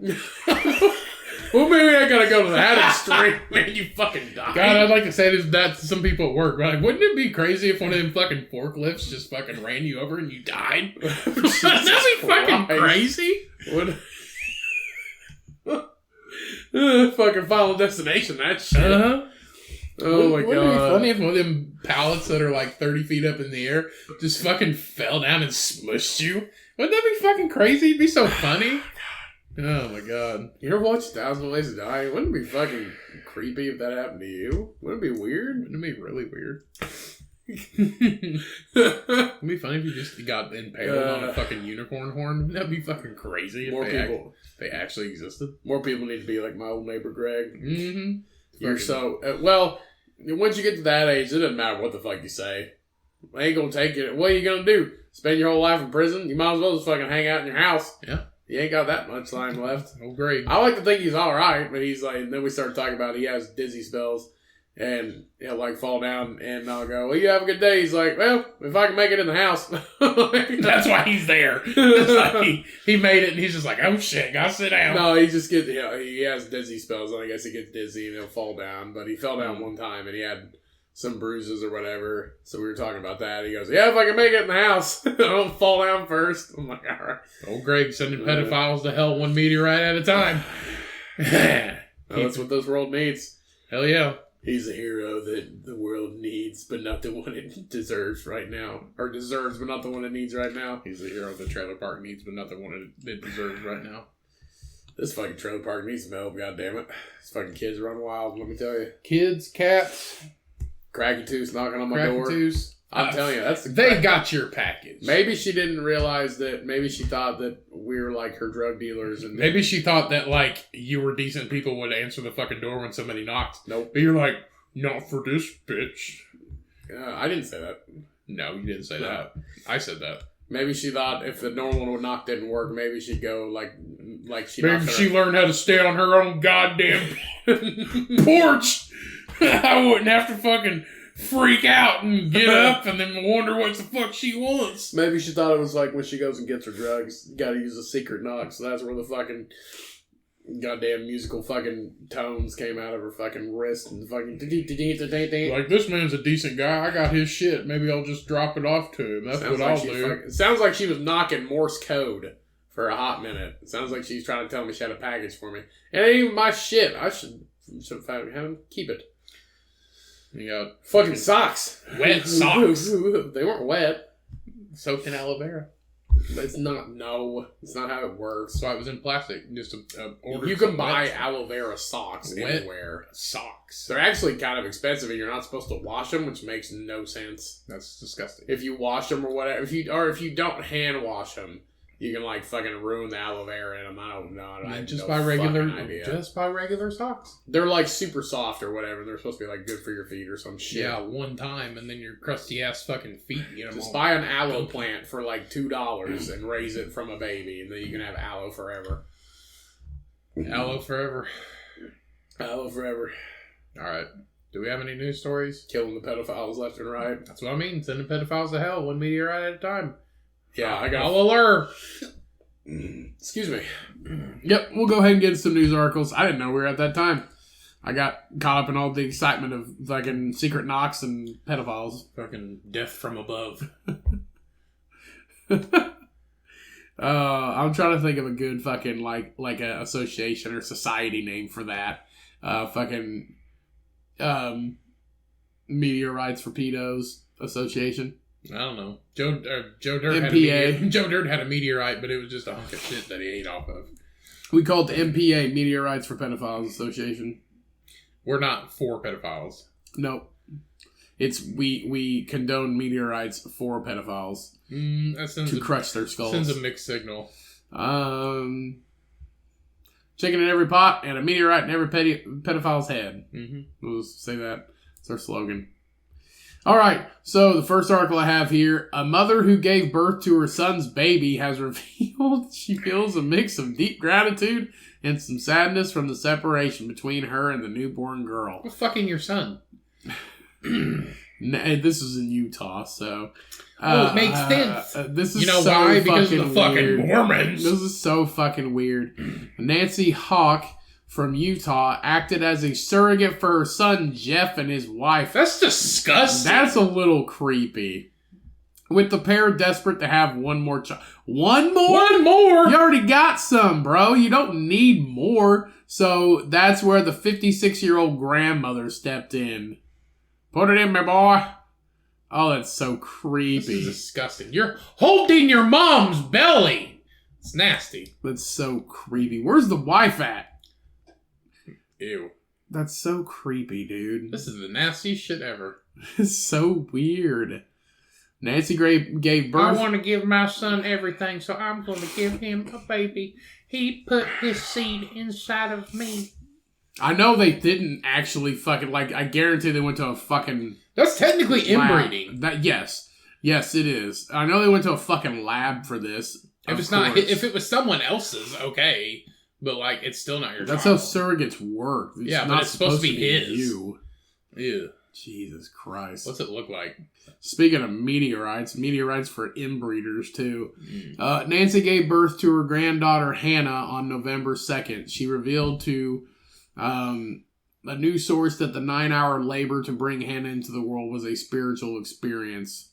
Well, maybe I gotta go to that extreme. Man, you fucking died. God, I'd like to say that to some people at work. Like, wouldn't it be crazy if one of them fucking forklifts just fucking ran you over and you died? That'd be fucking crazy. Fucking Final Destination, that shit. Uh-huh. Oh my god. Wouldn't it be funny if one of them pallets that are like 30 feet up in the air just fucking fell down and smushed you? Wouldn't that be fucking crazy? It'd be so funny. Oh my god. You ever watch 1,000 Ways to Die? Wouldn't it be fucking creepy if that happened to you? Wouldn't it be weird? Wouldn't it be really weird? It'd be funny if you just got impaled on a fucking unicorn horn. Wouldn't that be fucking crazy if they actually existed? More people need to be like my old neighbor Greg. Mm-hmm. You're so... well, once you get to that age, it doesn't matter what the fuck you say. I ain't gonna take it. What are you gonna do? Spend your whole life in prison? You might as well just fucking hang out in your house. Yeah. You ain't got that much time left. Oh, great. I like to think he's alright, but he's like... And then we start talking about he has dizzy spells. And he'll like fall down, and I'll go, well, you have a good day. He's like, well, if I can make it in the house. That's why he's there. Like he made it, and he's just like, oh shit, gotta sit down. No, he just gets, he has dizzy spells, and I guess he gets dizzy and he'll fall down. But he fell down one time, and he had some bruises or whatever. So we were talking about that. He goes, yeah, if I can make it in the house, I don't fall down first. I'm like, all right. Old Greg sending pedophiles to hell one meteorite at a time. Well, that's what this world needs. Hell yeah. He's a hero that the world needs, but not the one it deserves right now. Or deserves, but not the one it needs right now. He's the hero the trailer park needs, but not the one it deserves right now. This fucking trailer park needs some help, goddammit. These fucking kids run wild, let me tell you. Kids, cats. Cracky Tooth knocking on my door. I'm telling you, that's they got your package. Maybe she didn't realize that. Maybe she thought that we were like her drug dealers, and maybe she thought that like you were decent people would answer the fucking door when somebody knocked. Nope. But you're like, not for this bitch. I didn't say that. No, you didn't say that. I said that. Maybe she thought if the normal one knock didn't work, maybe she'd go like she. Maybe she learned how to stay on her own goddamn porch. I wouldn't have to fucking freak out and get up and then wonder what the fuck she wants. Maybe she thought it was like when she goes and gets her drugs, you gotta use a secret knock, so that's where the fucking goddamn musical fucking tones came out of her fucking wrist and fucking like, this man's a decent guy, I got his shit, maybe I'll just drop it off to him. That's what I'll do. It sounds like she was knocking Morse code for a hot minute. It sounds like she's trying to tell me she had a package for me. And it ain't even my shit. I should have had him keep it. You got fucking socks. Wet socks. They weren't wet. Soaked in aloe vera. It's not. No, it's not how it works. So it was in plastic. Just you can buy aloe vera socks anywhere. Socks. They're actually kind of expensive, and you're not supposed to wash them, which makes no sense. That's disgusting. If you wash them or whatever, if you don't hand wash them, you can like fucking ruin the aloe vera in them. I don't know. Just buy regular socks. They're like super soft or whatever. They're supposed to be like good for your feet or some shit. Yeah, one time and then your crusty ass fucking feet. Just buy an aloe plant for like $2 and raise it from a baby, and then you can have aloe forever. Aloe forever. Aloe forever. All right. Do we have any news stories? Killing the pedophiles left and right. That's what I mean. Sending pedophiles to hell one meteorite at a time. Yeah, I got. I'll alert. Excuse me. Yep, we'll go ahead and get some news articles. I didn't know we were at that time. I got caught up in all the excitement of fucking secret knocks and pedophiles. Fucking death from above. I'm trying to think of a good fucking like a association or society name for that. Fucking meteorites for pedos association. I don't know. Joe Dirt had a meteorite, but it was just a hunk of shit that he ate off of. We call it the MPA, Meteorites for Pedophiles Association. We're not for pedophiles. Nope. It's we condone meteorites for pedophiles to crush their skulls. Sends a mixed signal. Chicken in every pot and a meteorite in every pedophile's head. Mm-hmm. We'll say that. It's our slogan. All right, so the first article I have here, a mother who gave birth to her son's baby has revealed she feels a mix of deep gratitude and some sadness from the separation between her and the newborn girl. What's fucking your son? This is in Utah, so... it makes sense. This is so why? Because of the fucking Mormons. This is so fucking weird. Nancy Hawk from Utah acted as a surrogate for her son Jeff and his wife. That's disgusting. That's a little creepy. With the pair desperate to have one more child. One more? One more? You already got some, bro. You don't need more. So that's where the 56-year-old grandmother stepped in. Put it in, my boy. Oh, that's so creepy. This is disgusting. You're holding your mom's belly. It's nasty. That's so creepy. Where's the wife at? Ew. That's so creepy, dude. This is the nastiest shit ever. It's so weird. Nancy gave birth... I want to give my son everything, so I'm going to give him a baby. He put his seed inside of me. I know they didn't actually fucking... Like, I guarantee they went to a fucking... That's technically inbreeding. Yes, it is. I know they went to a fucking lab for this. If it was someone else's, okay... But, like, it's still not your That's child. how surrogates work. But it's supposed to be his. You. Ew. Jesus Christ. What's it look like? Speaking of meteorites for inbreeders, too. Nancy gave birth to her granddaughter, Hannah, on November 2nd. She revealed to a news source that the 9-hour labor to bring Hannah into the world was a spiritual experience.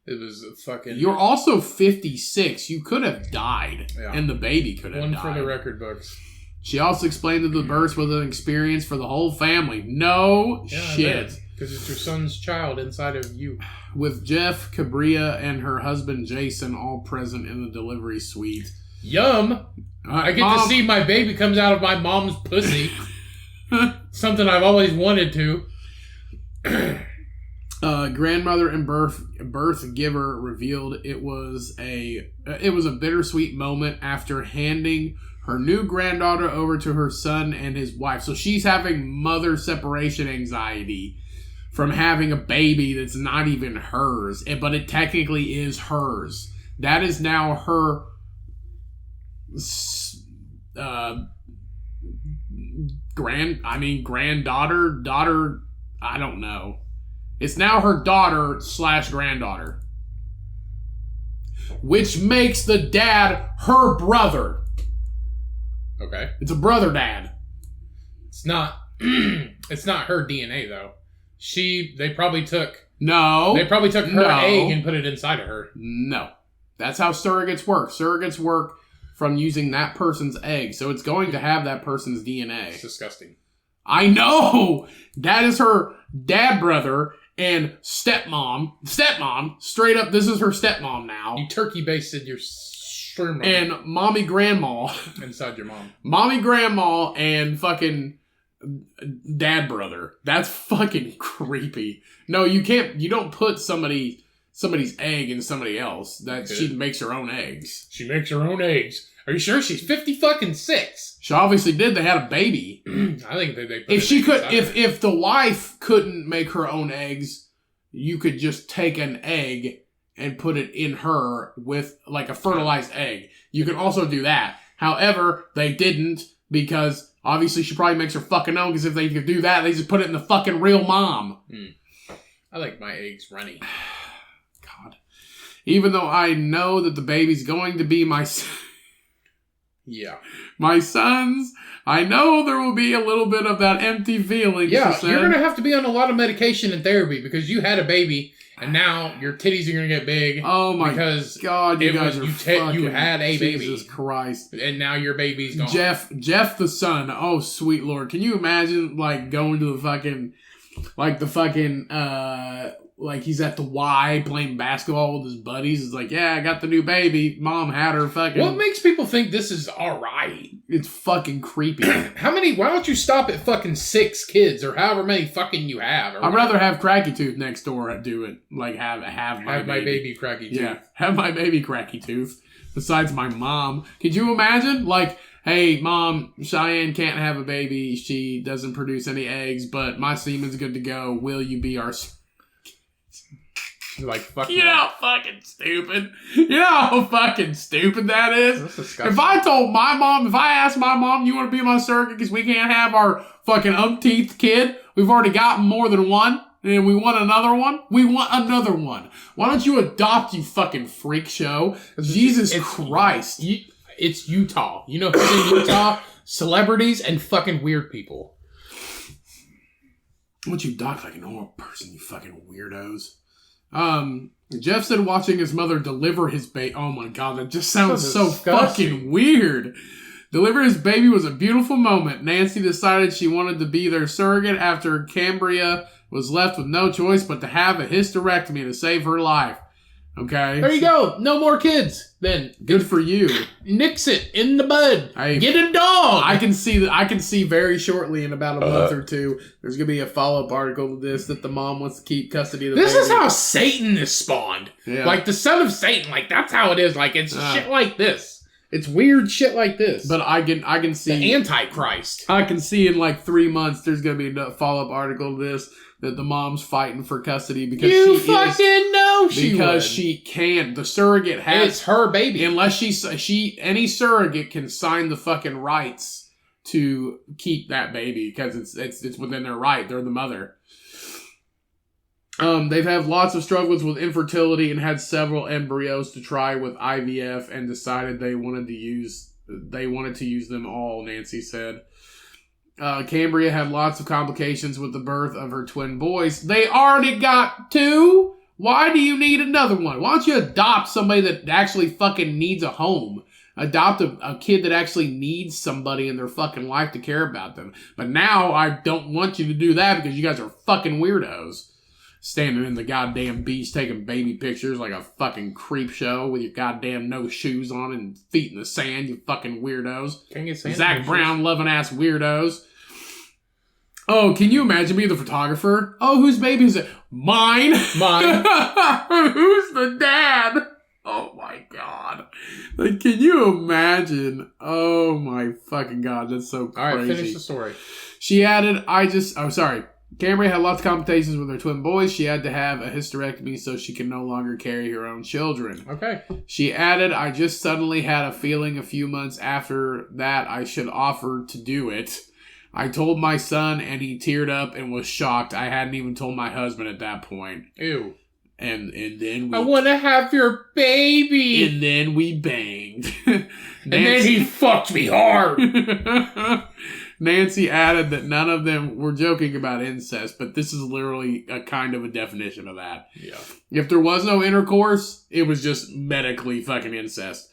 It was fucking... You're also 56. You could have died. Yeah. And the baby could have died. One for the record books. She also explained that the birth was an experience for the whole family. No shit. Because it's your son's child inside of you. With Jeff, Cabria, and her husband Jason all present in the delivery suite. Yum! I get to see my baby comes out of my mom's pussy. Something I've always wanted to. Grandmother and birth giver revealed it was a bittersweet moment after handing her new granddaughter over to her son and his wife. So she's having mother separation anxiety from having a baby that's not even hers, but it technically is hers. That is now her granddaughter, daughter, I don't know. It's now her daughter / granddaughter. Which makes the dad her brother. Okay. It's a brother dad. It's not it's not her DNA though. They probably took her egg and put it inside of her. No. That's how surrogates work. Surrogates work from using that person's egg. So it's going to have that person's DNA. It's disgusting. I know! That is her dad brother and stepmom. Stepmom. Straight up, this is her stepmom now. You turkey basted your sperm. And mommy grandma. Inside your mom. Mommy grandma and fucking dad brother. That's fucking creepy. No, you can't. You don't put somebody's egg in somebody else. She makes her own eggs. She makes her own eggs. Are you sure she's 56? She obviously did. They had a baby. I think they put if the wife couldn't make her own eggs, you could just take an egg and put it in her with like a fertilized egg. You can also do that. However, they didn't because obviously she probably makes her fucking own, because if they could do that, they just put it in the fucking real mom. I like my eggs runny. God. Even though I know that the baby's going to be my son's, I know there will be a little bit of that empty feeling. Yeah, you're going to have to be on a lot of medication and therapy because you had a baby and now your titties are going to get big. Oh my God, you guys are fucking... You had a baby. Jesus Christ. And now your baby's gone. Jeff the son. Oh, sweet Lord. Can you imagine, like, going to like he's at the Y playing basketball with his buddies. It's like, yeah, I got the new baby. Mom had her fucking... What makes people think this is alright? It's fucking creepy. Why don't you stop at fucking 6 kids or however many fucking you have? I'd rather have Cracky Tooth next door do it. Like, have my baby Cracky Tooth. Yeah, have my baby Cracky Tooth. Besides my mom. Could you imagine? Like, hey, Mom, Cheyenne can't have a baby. She doesn't produce any eggs, but my semen's good to go. Will you be our... Like, fuck you know how fucking stupid. You know how fucking stupid that is? That's disgusting. If I asked my mom, you want to be my surrogate because we can't have our fucking umpteenth kid? We've already gotten more than one, and we want another one? We want another one. Why don't you adopt, you fucking freak show? Jesus Christ. It's Utah. You know who's in Utah? Celebrities and fucking weird people. Why don't you adopt like a normal person, you fucking weirdos? Jeff said watching his mother deliver his baby. Oh my God, that just sounds so fucking weird. Deliver his baby was a beautiful moment. Nancy decided she wanted to be their surrogate after Cambria was left with no choice but to have a hysterectomy to save her life. Okay. There you go. No more kids. Then good for you. Nix it in the bud. Get a dog. I can see very shortly in about a month or two, there's gonna be a follow-up article to this that the mom wants to keep custody of the baby. This is how Satan is spawned. Yeah. Like the son of Satan. Like that's how it is. Like it's shit like this. It's weird shit like this. But I can see the Antichrist. I can see in like 3 months there's gonna be a follow-up article to this. That the mom's fighting for custody because she can't. The surrogate has... It's her baby. Unless any surrogate can sign the fucking rights to keep that baby because it's within their right. They're the mother. They've had lots of struggles with infertility and had several embryos to try with IVF and decided they wanted to use them all, Nancy said. Cambria had lots of complications with the birth of her twin boys. They already got 2? Why do you need another one? Why don't you adopt somebody that actually fucking needs a home? Adopt a kid that actually needs somebody in their fucking life to care about them. But now I don't want you to do that because you guys are fucking weirdos. Standing in the goddamn beach taking baby pictures like a fucking creep show with your goddamn no shoes on and feet in the sand, you fucking weirdos. Can't get sand Zach Brown loving ass weirdos. Oh, can you imagine being the photographer? Oh, whose baby is it? Mine. Who's the dad? Oh my god. Like, can you imagine? Oh my fucking god, that's so crazy. Alright, finish the story. She added, Cambria had lots of complications with her twin boys. She had to have a hysterectomy so she can no longer carry her own children. Okay. She added, I just suddenly had a feeling a few months after that I should offer to do it. I told my son and he teared up and was shocked. I hadn't even told my husband at that point. Ew. And then I want to have your baby. And then we banged. And then he fucked me hard. Nancy added that none of them were joking about incest, but this is literally a kind of a definition of that. Yeah. If there was no intercourse, it was just medically fucking incest.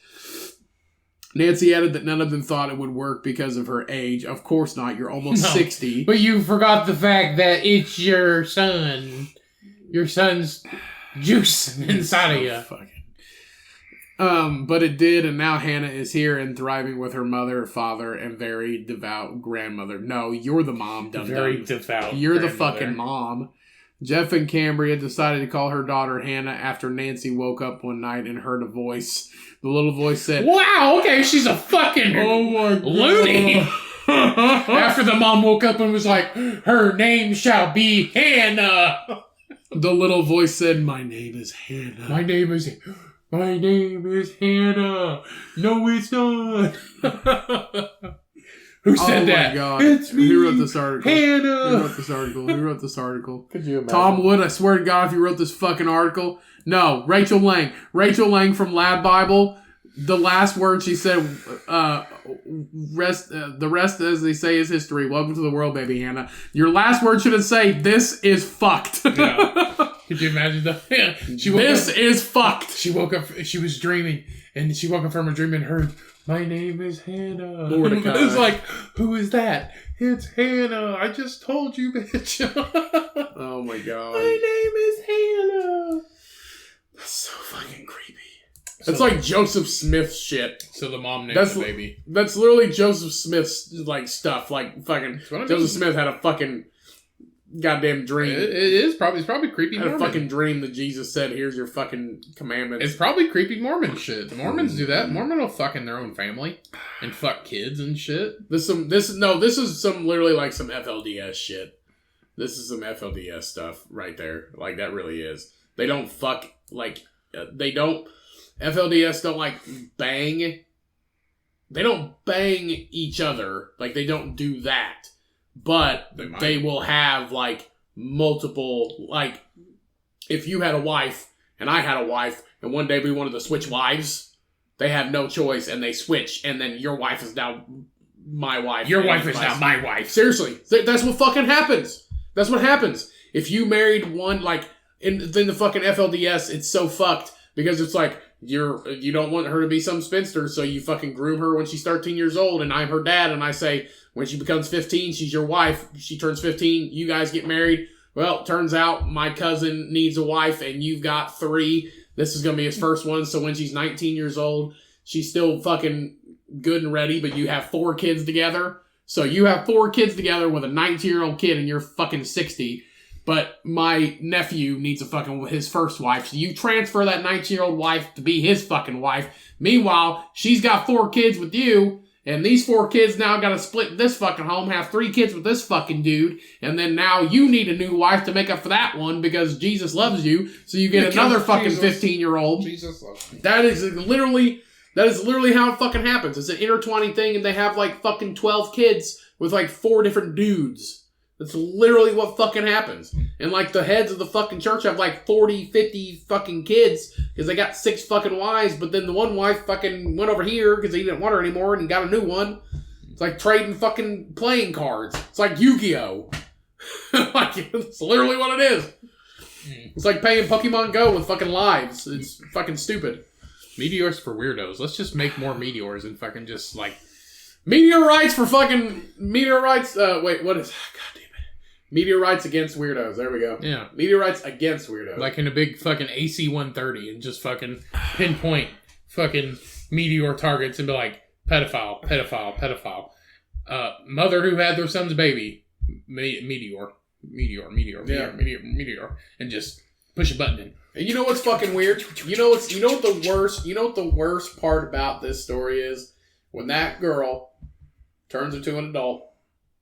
Nancy added that none of them thought it would work because of her age. Of course not. You're almost 60. But you forgot the fact that it's your son. Your son's juice inside of you. But it did, and now Hannah is here and thriving with her mother, father, and very devout grandmother. No, you're the mom, dum-dum. Very devout. You're the fucking mom. Jeff and Cambria decided to call her daughter Hannah after Nancy woke up one night and heard a voice. The little voice said, "Wow, okay, she's a fucking loony." After the mom woke up and was like, "Her name shall be Hannah." The little voice said, "My name is Hannah. My name is Hannah. No, it's not." Who said that? Oh my god. It's me. Who wrote this article? Hannah. Who wrote this article? Could you imagine? Tom Wood, I swear to God, if you wrote this fucking article. No, Rachel Lang. Rachel Lang from Lab Bible. The last word she said, the rest, as they say, is history. Welcome to the world, baby Hannah. Your last word shouldn't say, this is fucked. Yeah. Could you imagine that? Yeah. This is fucked. She woke up, she was dreaming, and she woke up from her dream and heard, "My name is Hannah." Mordecai. It's like, who is that? It's Hannah. I just told you, bitch. Oh my god. My name is Hannah. That's so fucking creepy. It's like Joseph Smith shit. So the mom named the baby. That's literally Joseph Smith's like stuff. Like fucking Joseph Smith had a fucking goddamn dream. It's probably creepy had Mormon. A fucking dream that Jesus said, "Here's your fucking commandments." It's probably creepy Mormon shit. The Mormons do that. Mormon will fuck in their own family and fuck kids and shit. This is some literally like some FLDS shit. This is some FLDS stuff right there. Like that really is. They don't fuck like they don't. FLDS don't like bang. They don't bang each other. Like they don't do that. But they will have like multiple, like if you had a wife and I had a wife and one day we wanted to switch wives, they have no choice and they switch and then your wife is now my wife. Your wife is now my wife. Seriously. That's what fucking happens. That's what happens. If you married one, like in the fucking FLDS, it's so fucked because it's like, you don't want her to be some spinster, so you fucking groom her when she's 13 years old, and I'm her dad, and I say, when she becomes 15, she's your wife. She turns 15, you guys get married. Well, turns out my cousin needs a wife, and you've got 3. This is going to be his first one, so when she's 19 years old, she's still fucking good and ready, but you have 4 kids together. So you have 4 kids together with a 19-year-old kid, and you're fucking 60. But my nephew needs his first wife. So you transfer that 19-year-old wife to be his fucking wife. Meanwhile, she's got 4 kids with you. And these 4 kids now got to split this fucking home, have 3 kids with this fucking dude. And then now you need a new wife to make up for that one because Jesus loves you. So you get another fucking 15-year-old. Jesus loves me. That is literally how it fucking happens. It's an intertwining thing and they have like fucking 12 kids with like 4 different dudes. That's literally what fucking happens. And, like, the heads of the fucking church have, like, 40, 50 fucking kids because they got 6 fucking wives, but then the one wife fucking went over here because he didn't want her anymore and he got a new one. It's like trading fucking playing cards. It's like Yu-Gi-Oh! Like, it's literally what it is. It's like playing Pokemon Go with fucking lives. It's fucking stupid. Meteors for weirdos. Let's just make more meteors and fucking just, like... Meteorites for fucking... Meteorites... wait, what is... God damn it. Meteorites against weirdos. There we go. Yeah. Meteorites against weirdos. Like in a big fucking AC-130 and just fucking pinpoint fucking meteor targets and be like, pedophile, pedophile, pedophile. Mother who had their son's baby. Meteor. And just push a button in. And you know what's fucking weird? You know what the worst part about this story is? When that girl turns into an adult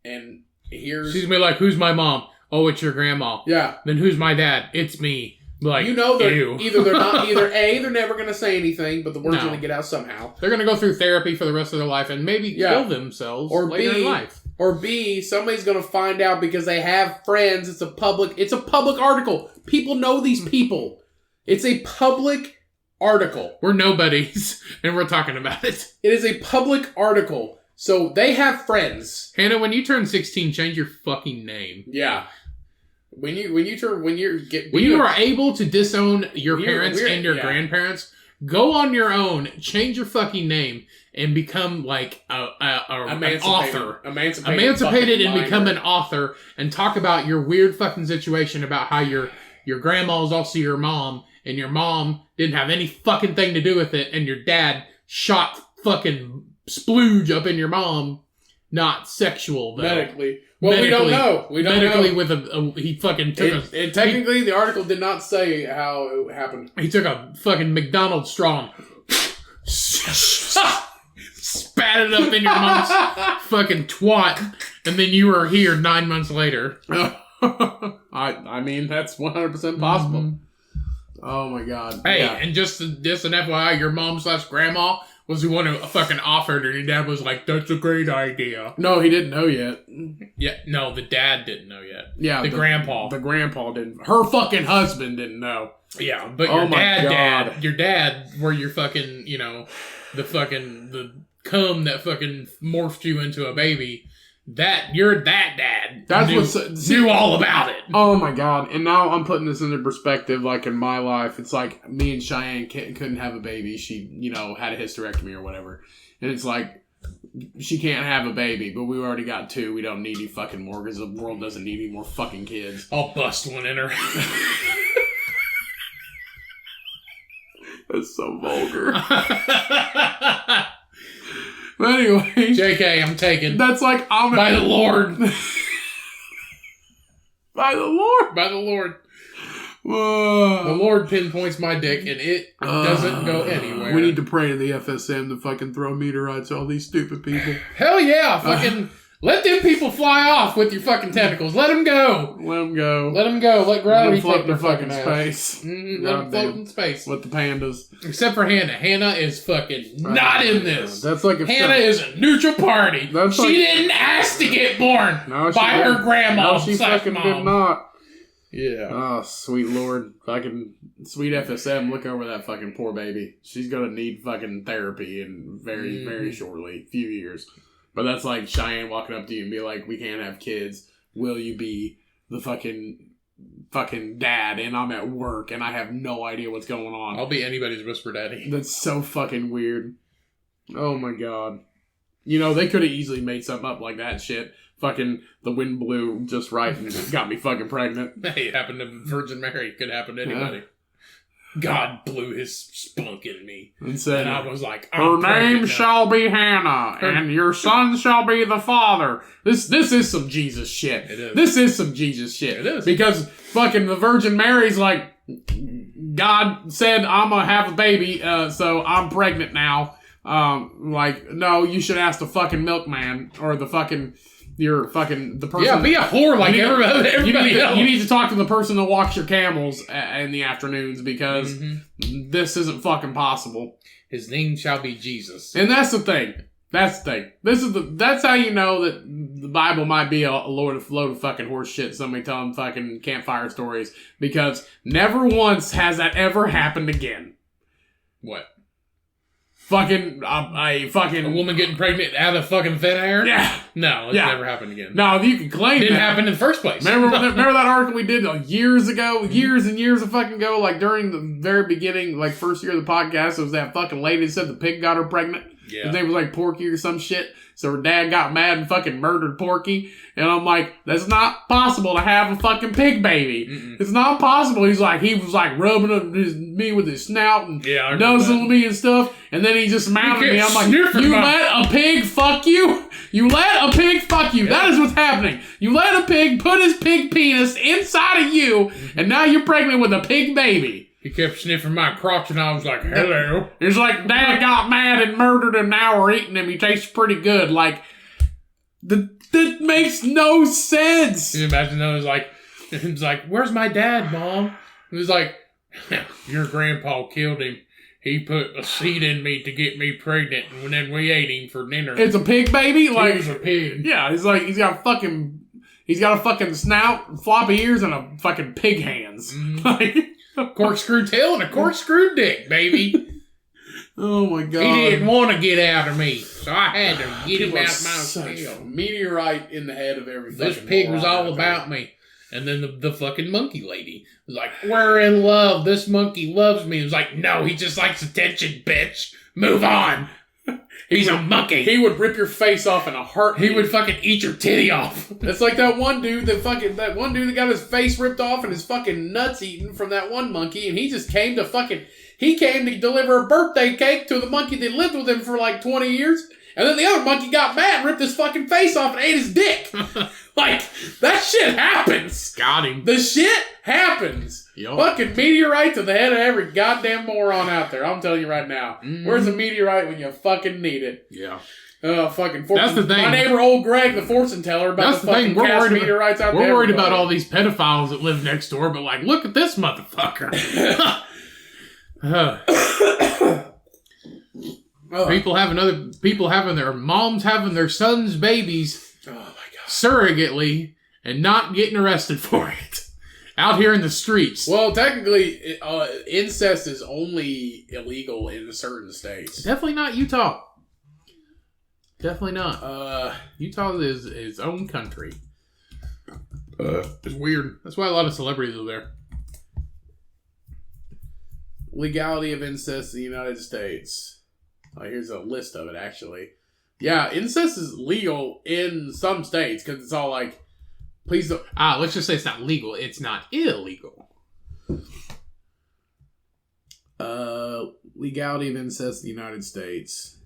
and hears... She's gonna be like, who's my mom? Oh, it's your grandma. Yeah. Then who's my dad? It's me. Like, you know, ew. they're never gonna say anything, but the word's gonna get out somehow. They're gonna go through therapy for the rest of their life and maybe kill themselves later in life. Or B, somebody's gonna find out because they have friends. It's a public article. People know these people. It's a public article. We're nobodies, and we're talking about it. It is a public article. So they have friends. Hannah, when you turn 16, change your fucking name. Yeah. When you are able to disown your parents and your grandparents, go on your own, change your fucking name, and become like an author. Emancipated and become an author, and talk about your weird fucking situation about how your grandma is also your mom, and your mom didn't have any fucking thing to do with it, and your dad shot fucking splooge up in your mom. Not sexual, though. Medically. Well, we don't know. Medically, he fucking took technically, the article did not say how it happened. He took a fucking McDonald's straw and spat it up in your mom's fucking twat, and then you were here 9 months later. I mean, that's 100% possible. Mm-hmm. Oh my god. Hey, and just an FYI, your mom/grandma was the one who fucking offered it, and your dad was like, that's a great idea. No, he didn't know yet. Yeah, no, the dad didn't know yet. Yeah. The grandpa. The grandpa didn't. Her fucking husband didn't know. Yeah, but your dad, were your fucking, the cum that fucking morphed you into a baby. Your dad knew all about it. Oh my god. And now I'm putting this into perspective, like in my life. It's like me and Cheyenne couldn't have a baby. She, had a hysterectomy or whatever. And it's like, she can't have a baby, but we already got 2. We don't need any fucking more because the world doesn't need any more fucking kids. I'll bust one in her. That's so vulgar. But anyway, JK, I'm taken. That's like by the Lord. By the Lord. By the Lord. The Lord pinpoints my dick, and it doesn't go anywhere. We need to pray to the FSM to fucking throw meteorites at all these stupid people. Hell yeah! Fucking let them people fly off with your fucking tentacles. Let them go. Let them go. Let them go. Let gravity take their fucking space. space. Let them float in space. With the pandas. Except for Hannah. Hannah is fucking not in this. That's like if Hannah is a neutral party. She didn't ask to get born by her grandma. No, she fucking did not. Yeah. Oh, sweet Lord. Fucking sweet FSM, look over that fucking poor baby. She's gonna need fucking therapy in very, very shortly. Few years. But that's like Cheyenne walking up to you and be like, we can't have kids. Will you be the fucking dad? And I'm at work and I have no idea what's going on. I'll be anybody's whisper daddy. That's so fucking weird. Oh my god. They could have easily made something up like that shit. Fucking the wind blew just right and got me fucking pregnant. Hey, it happened to Virgin Mary. It could happen to anybody. God blew his spunk in me. And I was like, her name shall be Hannah, and your son shall be the father. This is some Jesus shit. It is. This is some Jesus shit. It is. Because fucking the Virgin Mary's like, God said I'm gonna have a baby, so I'm pregnant now. No, you should ask the fucking milkman or the fucking... the person... Yeah, be a whore like everybody else. You need to talk to the person that walks your camels in the afternoons because this isn't fucking possible. His name shall be Jesus. And that's the thing. That's how you know that the Bible might be a load of fucking horse shit. Somebody tell them fucking campfire stories, because never once has that ever happened again. What? Fucking a woman getting pregnant out of fucking thin air? Yeah. No, it's never happened again. No, you can claim it didn't happen in the first place. Remember that article we did years ago, years and years of fucking ago, like during the very beginning, like first year of the podcast, it was that fucking lady that said the pig got her pregnant. Yeah. His name was like Porky or some shit. So her dad got mad and fucking murdered Porky. And I'm like, that's not possible to have a fucking pig baby. Mm-mm. It's not possible. He was like rubbing me with his snout and nuzzling me and stuff. And then he just mounted me. I'm like, you let a pig fuck you? You let a pig fuck you. Yeah. That is what's happening. You let a pig put his pig penis inside of you, and now you're pregnant with a pig baby. He kept sniffing my crotch, and I was like, hello. It's like, Dad got mad and murdered him, now we're eating him. He tastes pretty good. Like, that makes no sense. Can you imagine that? It was like, where's my dad, Mom? It was like, your grandpa killed him. He put a seed in me to get me pregnant, and then we ate him for dinner. It's a pig baby? Like, he was a pig. Yeah, he's got a fucking snout, floppy ears, and a fucking pig hands. Mm-hmm. Like, corkscrew tail and a corkscrew dick, baby. Oh my god. He didn't want to get out of me, so I had to get him out of my tail. Meteorite in the head of every fucking This pig was all about me. And then the fucking monkey lady was like, we're in love. This monkey loves me. It was like, no, he just likes attention, bitch. Move on. He's a monkey. He would rip your face off in a heartbeat. He would fucking eat your titty off. It's like that one dude that got his face ripped off and his fucking nuts eaten from that one monkey, and he just came to deliver a birthday cake to the monkey that lived with him for like 20 years. And then the other monkey got mad and ripped his fucking face off and ate his dick. Like, that shit happens. Got him. The shit happens. Yep. Fucking meteorite to the head of every goddamn moron out there. I'm telling you right now. Mm-hmm. Where's a meteorite when you fucking need it? Yeah. Fucking That's the thing. My neighbor, old Greg, the fortune teller, about the fucking cast meteorites out there. We're worried about all these pedophiles that live next door, but like, look at this motherfucker. People having their moms having their sons' babies surrogately and not getting arrested for it out here in the streets. Well, technically, incest is only illegal in certain states. Definitely not Utah. Definitely not. Utah is its own country. It's weird. That's why a lot of celebrities live there. Legality of incest in the United States. Here's a list of it, actually. Yeah, incest is legal in some states because it's all like, please don't. Let's just say it's not legal. It's not illegal. Legality of incest in the United States.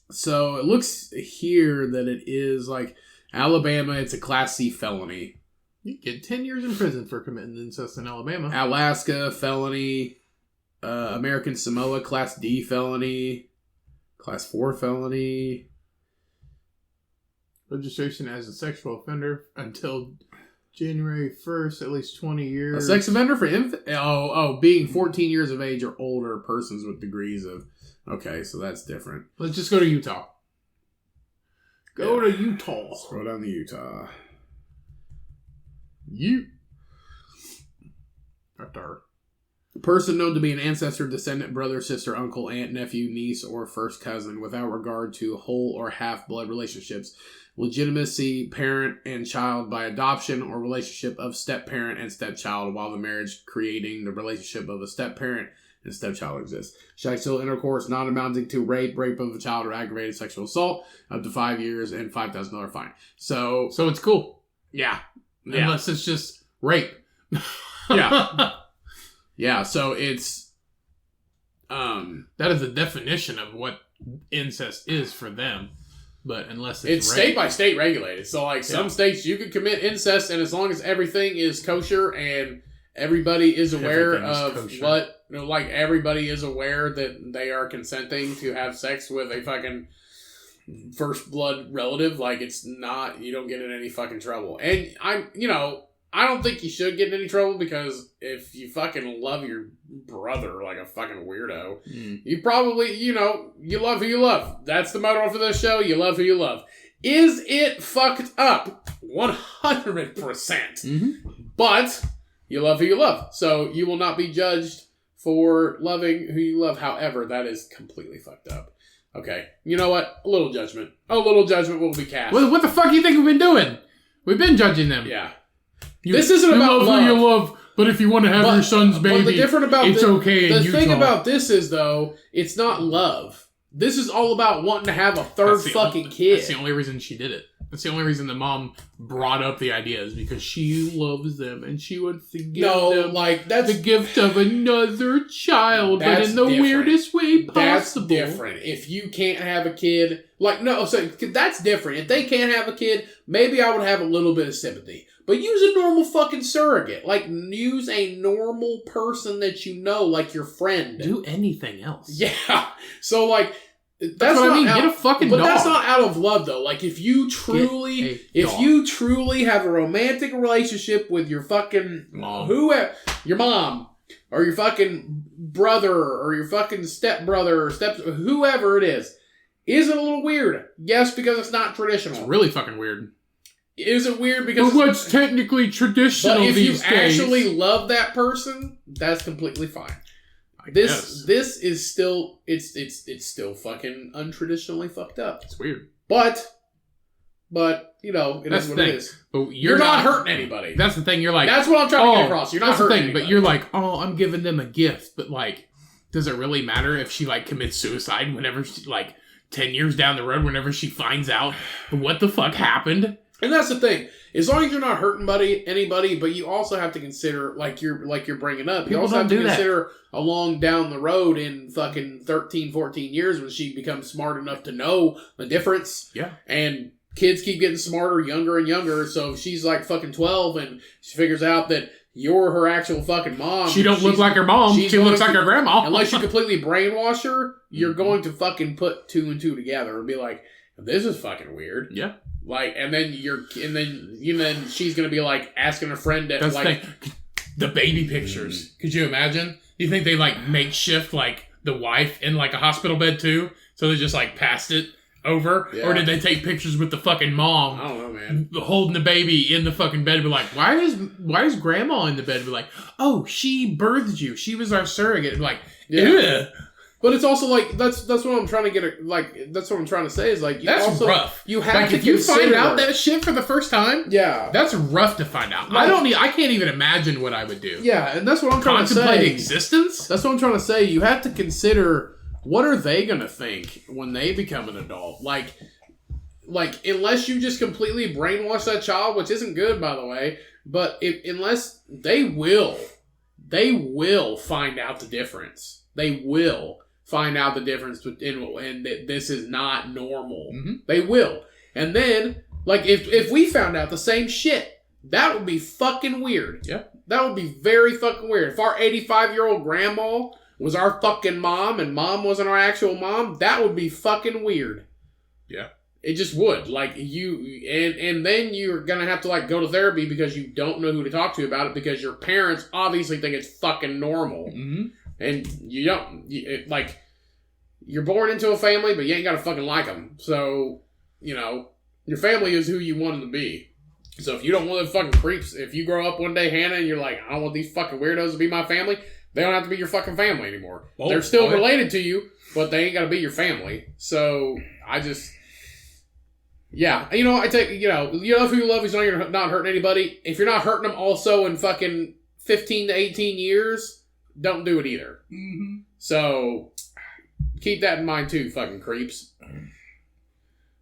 So it looks here that it is like Alabama. It's a Class C felony. You get 10 years in prison for committing incest in Alabama. Alaska, felony. American Samoa, Class D felony. Class 4 felony. Registration as a sexual offender until January 1st, at least 20 years. A sex offender for being 14 years of age or older, persons with degrees of... Okay, so that's different. Let's just go to Utah. Go to Utah. Scroll down to Utah. Right there. A person known to be an ancestor, descendant, brother, sister, uncle, aunt, nephew, niece, or first cousin without regard to whole or half-blood relationships, legitimacy, parent and child by adoption, or relationship of step-parent and step-child while the marriage creating the relationship of a step-parent and step-child exists. Sexual intercourse not amounting to rape of a child, or aggravated sexual assault, up to 5 years and $5,000 fine. So it's cool. Yeah. Unless it's just rape. Yeah. Yeah, so it's... that is the definition of what incest is for them. But unless it's state by state regulated. So, like, some states you can commit incest, and as long as everything is kosher and everybody is aware of what... Like, everybody is aware that they are consenting to have sex with a fucking... first blood relative, like, it's not, you don't get in any fucking trouble. And I don't think you should get in any trouble because if you fucking love your brother like a fucking weirdo, you probably, you love who you love. That's the motto for this show. You love who you love. Is it fucked up? 100%. Mm-hmm. But you love who you love. So you will not be judged for loving who you love. However, that is completely fucked up. Okay. You know what? A little judgment will be cast. What the fuck do you think we've been doing? We've been judging them. Yeah. This isn't about love. You love, but if you want to have your son's baby, it's okay. The thing about this is, though, it's not love. This is all about wanting to have a third fucking kid. That's the only reason she did it. That's the only reason the mom brought up the idea is because she loves them and she wants to give them that's the gift of another child, but in the weirdest way possible. That's different. If you can't have a kid, that's different. If they can't have a kid, maybe I would have a little bit of sympathy. But use a normal fucking surrogate. Use a normal person that you know, like your friend. Do anything else. Yeah. So, that's what I mean. Get a fucking dog. But that's not out of love, though. If you truly have a romantic relationship with your fucking whoever, your mom, or your fucking brother, or your fucking stepbrother, or whoever it is it a little weird? Yes, because it's not traditional. It's really fucking weird. Is it weird because... But what's technically traditional these days? But if you actually love that person, that's completely fine. This is still... It's still fucking untraditionally fucked up. It's weird. But it is what it is. But you're not hurting anybody. That's the thing. You're like... That's what I'm trying to get across. You're not hurting anybody. But you're like, I'm giving them a gift. But, does it really matter if she, commits suicide whenever she, 10 years down the road, whenever she finds out what the fuck happened? And that's the thing. As long as you're not hurting anybody, but you also have to consider, you're bringing up, you also have to consider along down the road in fucking 13, 14 years when she becomes smart enough to know the difference. Yeah. And kids keep getting smarter, younger and younger. So if she's fucking 12 and she figures out that you're her actual fucking mom. She don't look like her mom. She looks like her grandma. Unless you completely brainwash her, you're going to fucking put two and two together and be like, this is fucking weird. Yeah. And then she's gonna be asking a friend to the baby pictures. Could you imagine? You think they makeshift the wife in a hospital bed too? So they just passed it over, or did they take pictures with the fucking mom? I don't know, man. Holding the baby in the fucking bed, be like, why is grandma in the bed? Be like, oh, she birthed you. She was our surrogate. Be like, yeah. But it's also that's what I'm trying to get. That's what I'm trying to say is that's rough. You have to if you find out that shit for the first time. Yeah, that's rough to find out. I can't even imagine what I would do. Yeah, and that's what I'm trying to say. Contemplate existence. That's what I'm trying to say. You have to consider what are they gonna think when they become an adult. Unless you just completely brainwash that child, which isn't good, by the way. But unless they will find out the difference. They will find out the difference and this is not normal. Mm-hmm. They will. And then, if we found out the same shit, that would be fucking weird. Yeah. That would be very fucking weird. If our 85-year-old grandma was our fucking mom and mom wasn't our actual mom, that would be fucking weird. Yeah. It just would. And then you're going to have to, go to therapy because you don't know who to talk to about it because your parents obviously think it's fucking normal. Mm-hmm. And you don't, you're born into a family, but you ain't got to fucking like them. So, your family is who you want them to be. So if you don't want them fucking creeps, if you grow up one day, Hannah, and you're like, I don't want these fucking weirdos to be my family, they don't have to be your fucking family anymore. They're still related to you, but they ain't got to be your family. So, yeah. I take, you love who you love as long as you're not hurting anybody. If you're not hurting them also in fucking 15 to 18 years, don't do it either. Mm-hmm. So, keep that in mind too, fucking creeps.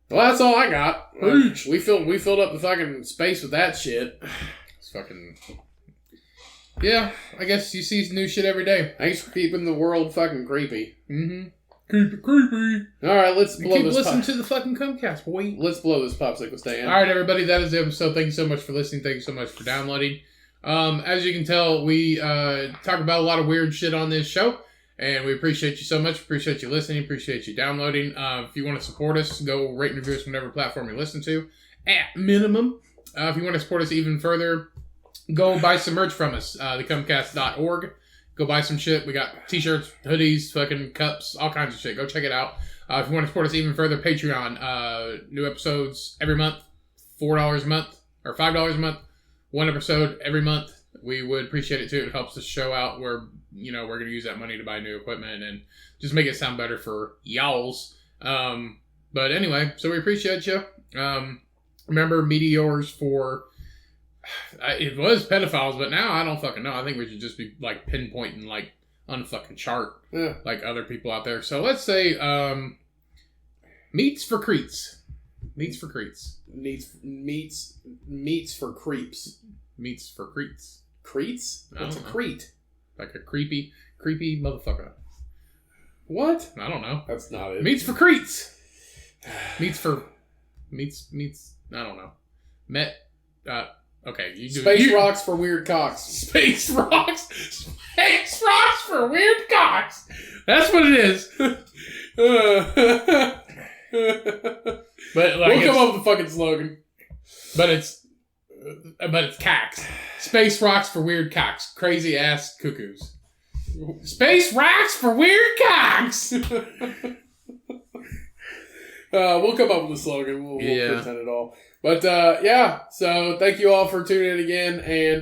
Well, that's all I got. We filled up the fucking space with that shit. It's fucking... Yeah, I guess you see new shit every day. Thanks for keeping the world fucking creepy. Mm-hmm. Keep it creepy. Alright, let's blow keep listening to the fucking Comcast, boy. Let's blow this popsicle stand. Alright, everybody, that is the episode. Thank you so much for listening. Thank you so much for downloading. As you can tell, we talk about a lot of weird shit on this show, and we appreciate you so much. Appreciate you listening. Appreciate you downloading. If you want to support us, go rate and review us on whatever platform you listen to, at minimum. If you want to support us even further, go buy some merch from us. thecumcast.org. Go buy some shit. We got t-shirts, hoodies, fucking cups, all kinds of shit. Go check it out. If you want to support us even further, Patreon. New episodes every month. $4 a month or $5 a month. One episode every month. We would appreciate it too. It helps the show out. We're going to use that money to buy new equipment and just make it sound better for y'alls. But anyway, so we appreciate you. Remember Meteors for... It was pedophiles, but now I don't fucking know. I think we should just be like pinpointing like on the fucking chart, like other people out there. So let's say meats for creeps. Meats for creeps. Meats for creeps. Meats for creeps. Creeps? What's a crete? Like a creepy motherfucker. What? I don't know. That's not it. Meats for creeps. Meats. I don't know. Okay, you do. Space rocks for weird cocks. Space rocks for weird cocks. That's what it is. But like we'll come up with a fucking slogan. But it's cocks. Space rocks for weird cocks. Crazy ass cuckoos. Space rocks for weird cocks. We'll come up with a slogan. We'll present it all. But, so thank you all for tuning in again, and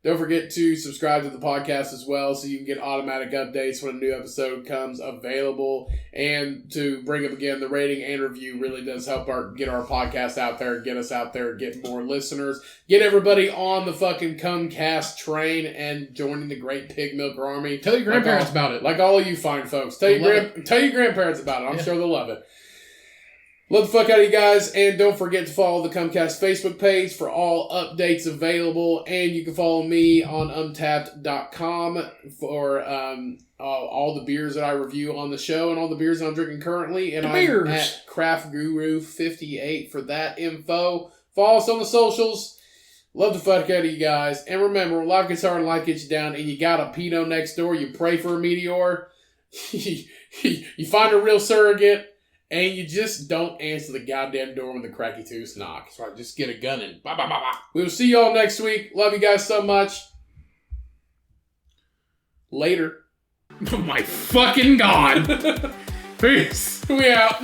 don't forget to subscribe to the podcast as well so you can get automatic updates when a new episode comes available. And to bring up again, the rating and review really does help get our podcast out there, get us out there, get more listeners, get everybody on the fucking Cumcast train and joining the great Pig Milker Army. Tell your grandparents about it. Like all of you fine folks. Tell your grandparents about it. I'm sure they'll love it. Love the fuck out of you guys, and don't forget to follow the Cumcast Facebook page for all updates available, and you can follow me on Untapped.com for all the beers that I review on the show and all the beers I'm drinking currently, and I'm at Craft Guru 58 for that info. Follow us on the socials. Love the fuck out of you guys, and remember, when life gets hard and life gets you down, and you got a pedo next door, you pray for a meteor, you find a real surrogate, and you just don't answer the goddamn door when the cracky tooth knocks. That's right. Just get a gun and blah, blah, blah, blah. We will see y'all next week. Love you guys so much. Later. Oh my fucking God. Peace. We out.